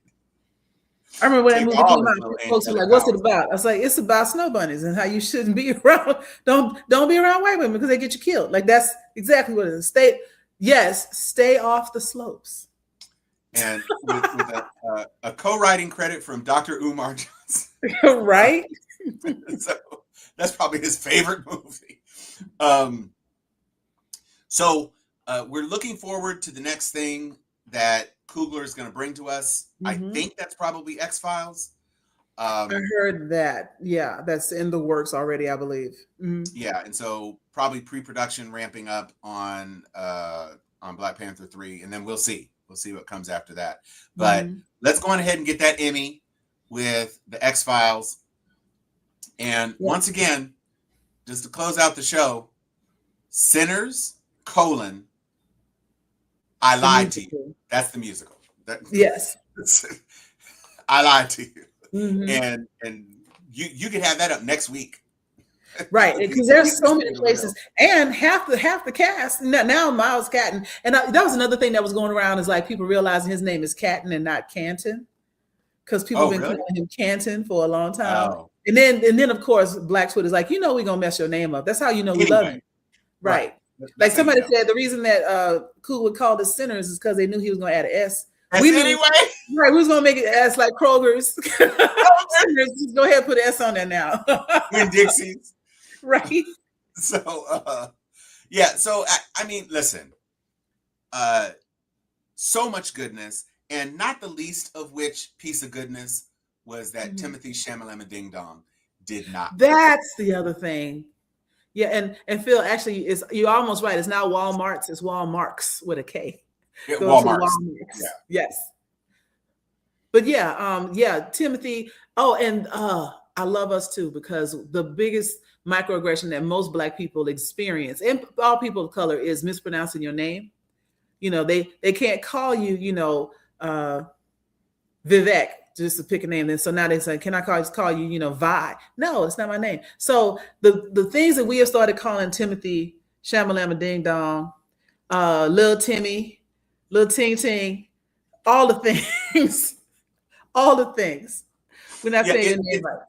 I remember when that movie came out, folks were like, what's it about? I was like, it's about snow bunnies and how you shouldn't be around. Don't be around white women because they get you killed. Like, that's exactly what it is. Stay off the slopes. And with a co-writing credit from Dr. Umar Johnson. Right? So that's probably his favorite movie. So we're looking forward to the next thing that Coogler is going to bring to us. I think that's probably X-Files. I heard that. Yeah, that's in the works already, I believe. Yeah, and so probably pre-production ramping up on Black Panther 3, and then we'll see. We'll see what comes after that. But let's go on ahead and get that Emmy with the X-Files. And once again, just to close out the show, Sinners, I lied to you. That's the musical. Yes. I lied to you. And you can have that up next week. Right, because there's so many places, and half the cast now. Miles Catton, and that was another thing that was going around, is like people realizing his name is Catton and not Canton, because people have been calling him Canton for a long time. Oh. And then of course Black Twitter's like, we're gonna mess your name up. That's how you know we love you. Right. Like somebody said, the reason that Cool would call this Sinners is because they knew he was going to add an S. Anyway. Right, we was going to make it S like Kroger's. Sinners, just go ahead and put an S on there now. And Dixie's. Right. So, yeah. So, I mean, listen, so much goodness, and not the least of which piece of goodness was that Timothy Shamalama Ding Dong did not. That's the other thing. Yeah, and Phil, actually, you're almost right. It's not Walmart's, it's Walmart's with a K. Yeah, Walmart's. Yeah. Yes. But yeah, Timothy. Oh, and I love us too, because the biggest microaggression that most Black people experience, and all people of color, is mispronouncing your name. You know, they can't call you, Vivek, just to pick a name. And so now they say, can I call you, Vi? No, it's not my name. So the things that we have started calling Timothy Shamalama Ding Dong, Lil Timmy, Lil Ting Ting, all the things. We're not saying your name right.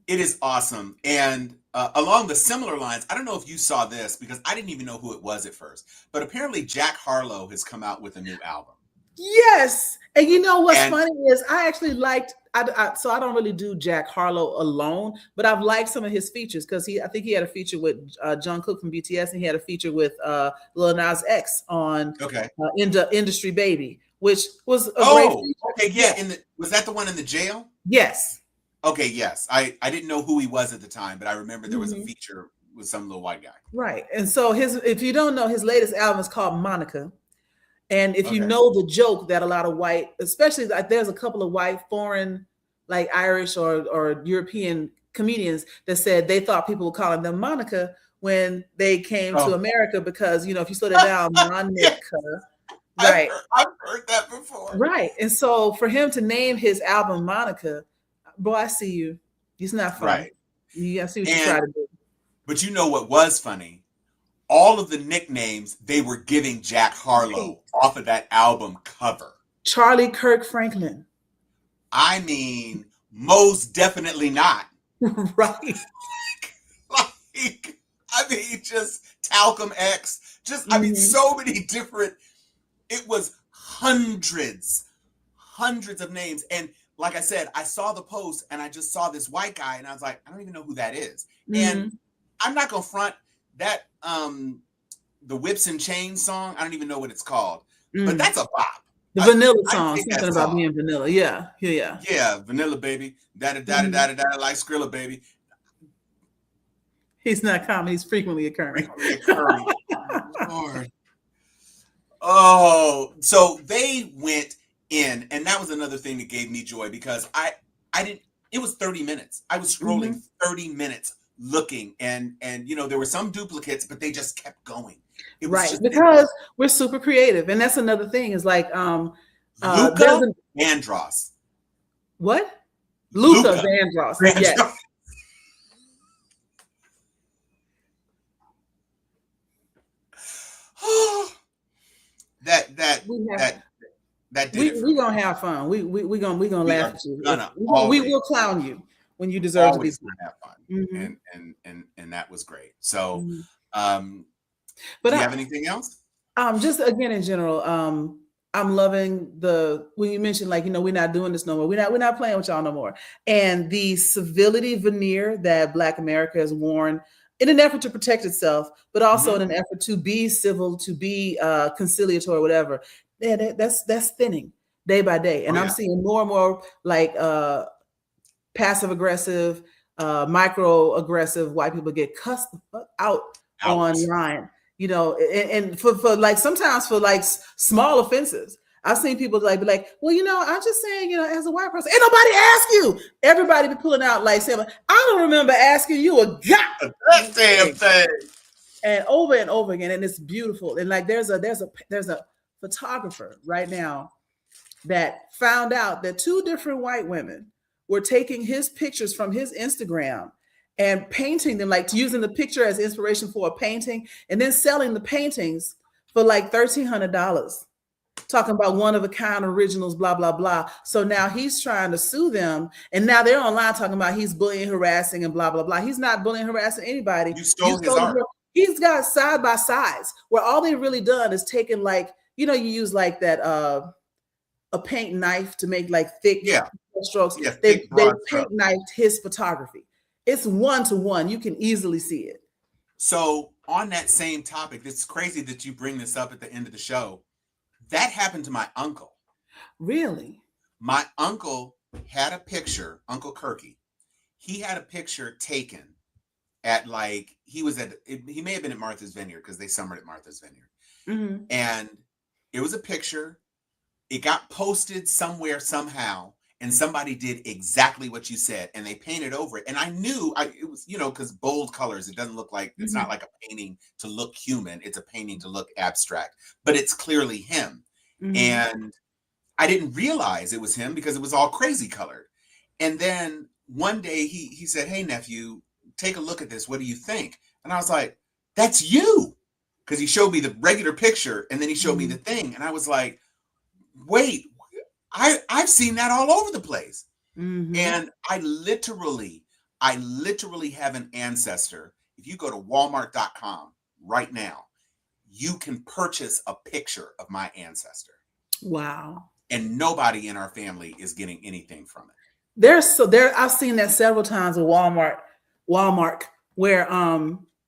It is awesome. And along the similar lines, I don't know if you saw this, because I didn't even know who it was at first, but apparently Jack Harlow has come out with a new album. Yes. And you know what's funny is I actually liked, so I don't really do Jack Harlow alone, but I've liked some of his features, because I think he had a feature with Jungkook from BTS, and he had a feature with Lil Nas X on Industry Baby, which was a great feature. Okay, yeah. Was that the one in the jail? Yes. Okay, yes. I didn't know who he was at the time, but I remember there was a feature with some little white guy. Right. And so if you don't know, his latest album is called Monica. And if you know the joke that a lot of white, especially like there's a couple of white foreign, like Irish or European comedians that said they thought people were calling them Monica when they came to America, because, if you slow that down, Monica. Right. I've heard that before. Right. And so for him to name his album Monica, boy, I see you. It's not funny. Right. You see what you try to do. But you know what was funny? All of the nicknames they were giving Jack Harlow off of that album cover. Charlie Kirk Franklin. I mean, most definitely not. Right. Just Talcum X. I mean, so many different. It was hundreds of names. And like I said, I saw the post and I just saw this white guy and I was like, I don't even know who that is. And I'm not going to front that, the Whips and Chains song. I don't even know what it's called, but that's a bop. The Vanilla song, something about being vanilla. Yeah. Yeah, Vanilla Baby. Da-da-da-da-da-da, like Skrilla Baby. He's not common. He's frequently occurring. Lord. Oh, so they went in, and that was another thing that gave me joy, because I didn't. It was 30 minutes. I was scrolling 30 minutes looking, and there were some duplicates, but they just kept going. It was because we're super creative, and that's another thing. Is like Luca Vandross. What? Luca Vandross. Yes. That did we're gonna have fun. We're gonna laugh at you. We will clown you when you deserve to be have fun. And that was great. So but do you have anything else? Just again in general, I'm loving when you mentioned, like, we're not doing this no more. We're not playing with y'all no more. And the civility veneer that Black America has worn in an effort to protect itself, but also in an effort to be civil, to be conciliatory, whatever. Yeah, that's thinning day by day. And I'm seeing more and more like passive aggressive, micro aggressive white people get cussed the fuck out online. And for like sometimes for like small offenses. I've seen people be like, well, I'm just saying, as a white person, ain't nobody ask you. Everybody be pulling out like saying, I don't remember asking you a goddamn thing. And over again, and it's beautiful. And like there's a photographer right now that found out that 2 different white women were taking his pictures from his Instagram and painting them, like using the picture as inspiration for a painting, and then selling the paintings for like $1,300, talking about one-of-a-kind originals, blah, blah, blah. So now he's trying to sue them, and now they're online talking about he's bullying, harassing, and blah, blah, blah. He's not bullying, harassing anybody. You stole his art. He's got side by sides where all they've really done is taken, like, you know, you use like that a paint knife to make like thick strokes. Yeah, They thick, broad paint stroke. knifed his photography. It's 1-to-1. You can easily see it. So on that same topic, it's crazy that you bring this up at the end of the show. That happened to my uncle. Really? My uncle had a picture, Uncle Kirky. He had a picture taken at, like, he may have been at Martha's Vineyard because they summered at Martha's Vineyard. Mm-hmm. And it was a picture. It got posted somewhere somehow, and somebody did exactly what you said, and they painted over it. And I knew it was, you know, because bold colors, it doesn't look like, it's not like a painting to look human. It's a painting to look abstract, but it's clearly him. Mm-hmm. And I didn't realize it was him because it was all crazy colored. And then one day he said, "Hey, nephew, take a look at this. What do you think?" And I was like, "That's you." Because he showed me the regular picture and then he showed me the thing. And I was like, wait, I've seen that all over the place. Mm-hmm. And I literally have an ancestor. If you go to walmart.com right now, you can purchase a picture of my ancestor. Wow. And nobody in our family is getting anything from it. I've seen that several times with Walmart, where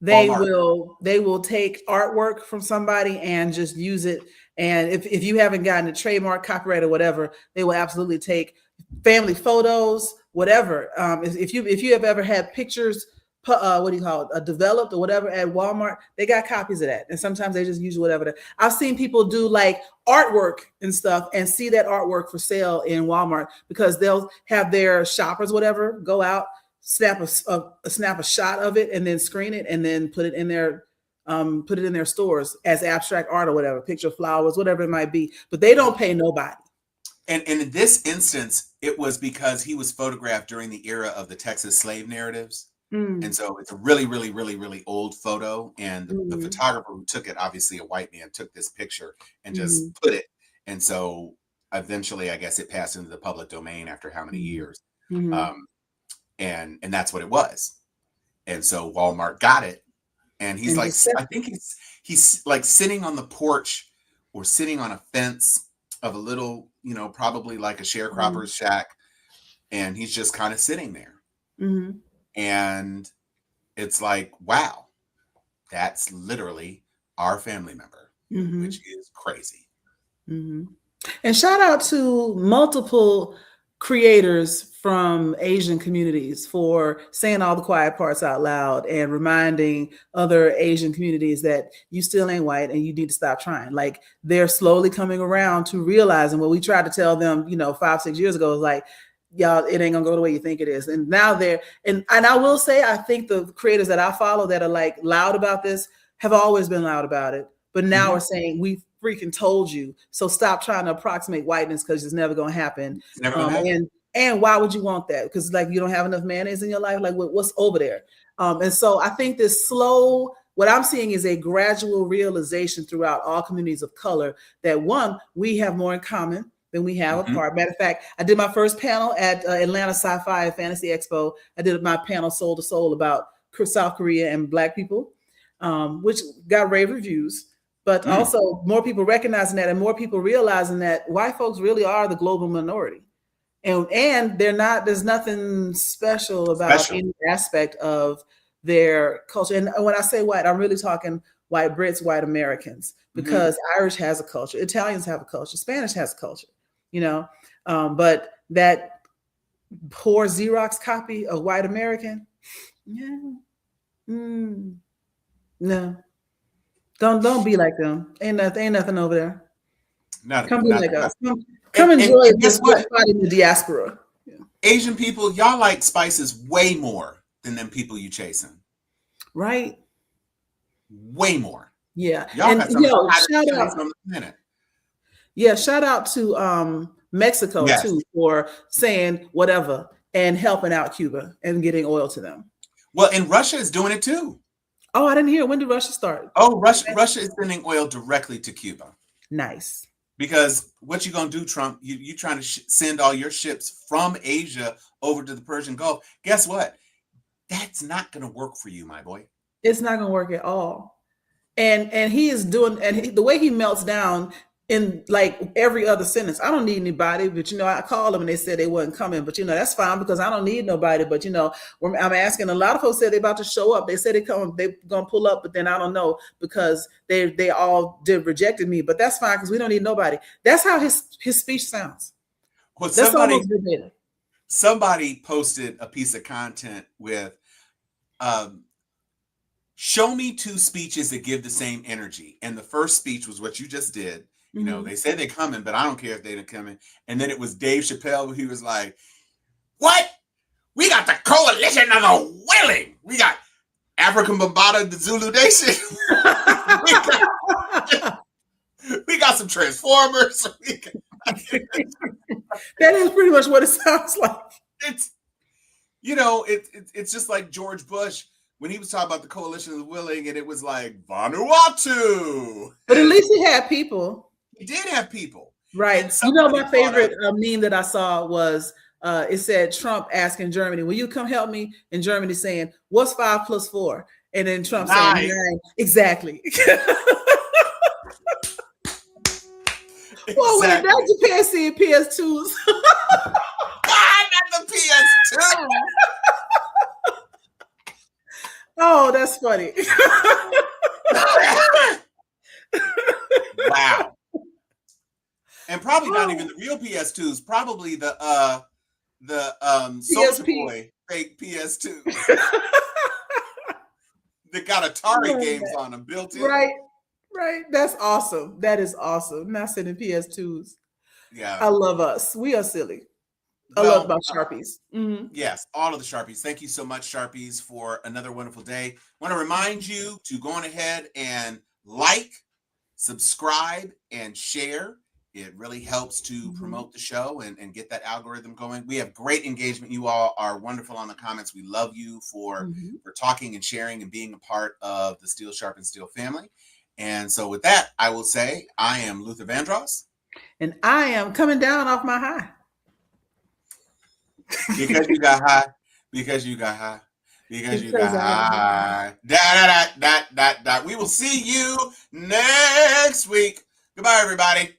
they will take artwork from somebody and just use it. And if you haven't gotten a trademark, copyright, or whatever, they will absolutely take family photos, whatever. If you have ever had pictures, what do you call it, developed or whatever at Walmart, they got copies of that. And sometimes they just use whatever. I've seen people do like artwork and stuff and see that artwork for sale in Walmart because they'll have their shoppers, whatever, go out, snap a shot of it and then screen it and then put it in their stores as abstract art or whatever, picture flowers, whatever it might be. But they don't pay nobody. And in this instance, it was because he was photographed during the era of the Texas slave narratives. And so it's a really, really, really, really old photo. And the photographer who took it, obviously a white man, took this picture and just put it. And so eventually, I guess it passed into the public domain after how many years? And that's what it was. And so Walmart got it. And he's like, I think he's like sitting on the porch or sitting on a fence of a little, you know, probably like a sharecropper's shack. And he's just kind of sitting there. And it's like, wow, that's literally our family member, which is crazy. And shout out to multiple creators from Asian communities for saying all the quiet parts out loud and reminding other Asian communities that you still ain't white and you need to stop trying. Like, they're slowly coming around to realizing what we tried to tell them, 5-6 years ago, is like, y'all, it ain't gonna go the way you think it is. And now and I will say, I think the creators that I follow that are like loud about this have always been loud about it, but now we're saying, we freaking told you, so stop trying to approximate whiteness because it's never gonna happen. It's never gonna happen. And why would you want that? Because like, you don't have enough mayonnaise in your life. Like, what's over there? And so I think what I'm seeing is a gradual realization throughout all communities of color that, one, we have more in common than we have apart. Matter of fact, I did my first panel at Atlanta Sci-Fi Fantasy Expo. I did my panel Soul to Soul about South Korea and Black people, which got rave reviews. But also more people recognizing that and more people realizing that white folks really are the global minority. And there's nothing special about any aspect of their culture. And when I say white, I'm really talking white Brits, white Americans, because Irish has a culture, Italians have a culture, Spanish has a culture, but that poor Xerox copy of white American, no, don't be like them. Ain't nothing over there. Come be like us. Come enjoy this spot in the diaspora. Asian people, y'all like spices way more than them people you chasing. Right. Way more. Yeah. Y'all and got some shout out from the minute. Yeah, shout out to Mexico too for saying whatever and helping out Cuba and getting oil to them. Well, and Russia is doing it too. Oh, I didn't hear. When did Russia start? Oh, Russia is sending oil directly to Cuba. Nice. Because what you gonna do, Trump? You trying to send all your ships from Asia over to the Persian Gulf? Guess what? That's not gonna work for you, my boy. It's not gonna work at all. And he is doing, the way he melts down in like every other sentence. I don't need anybody, but I called them and they said they wasn't coming. But that's fine because I don't need nobody. But I'm asking. A lot of folks said they about to show up. They said they gonna pull up, but then I don't know because they all did rejected me. But that's fine because we don't need nobody. That's how his speech sounds. Well, That's almost verbatim. somebody posted a piece of content with, show me two speeches that give the same energy. And the first speech was what you just did. They said they're coming, but I don't care if they're coming. And then it was Dave Chappelle, where he was like, what? We got the coalition of the willing. We got African Bambaataa, the Zulu Nation. we got some Transformers. That is pretty much what it sounds like. It's just like George Bush when he was talking about the coalition of the willing, and it was like Vanuatu. But at least he had people. He did have people. Right. My favorite meme that I saw was it said Trump asking Germany, will you come help me? And Germany saying, what's 5 + 4? And then Trump saying 9. Exactly. Well, when that's Japan seeing PS2s. God, not the PS2. Oh, that's funny. Wow. And probably not even the real PS2s, probably the Soulja Boy fake PS2. That got Atari games on them built in. Right. That's awesome. That is awesome. Not sending PS2s. Yeah. I love us. We are silly. I love about Sharpies. Mm-hmm. Yes, all of the Sharpies. Thank you so much, Sharpies, for another wonderful day. I want to remind you to go on ahead and like, subscribe, and share. It really helps to promote the show and get that algorithm going. We have great engagement. You all are wonderful on the comments. We love you for talking and sharing and being a part of the Steel Sharp and Steel family. And so with that, I will say I am Luther Vandross. And I am coming down off my high. Because you got high. Because you got high. Because you got high. We will see you next week. Goodbye, everybody.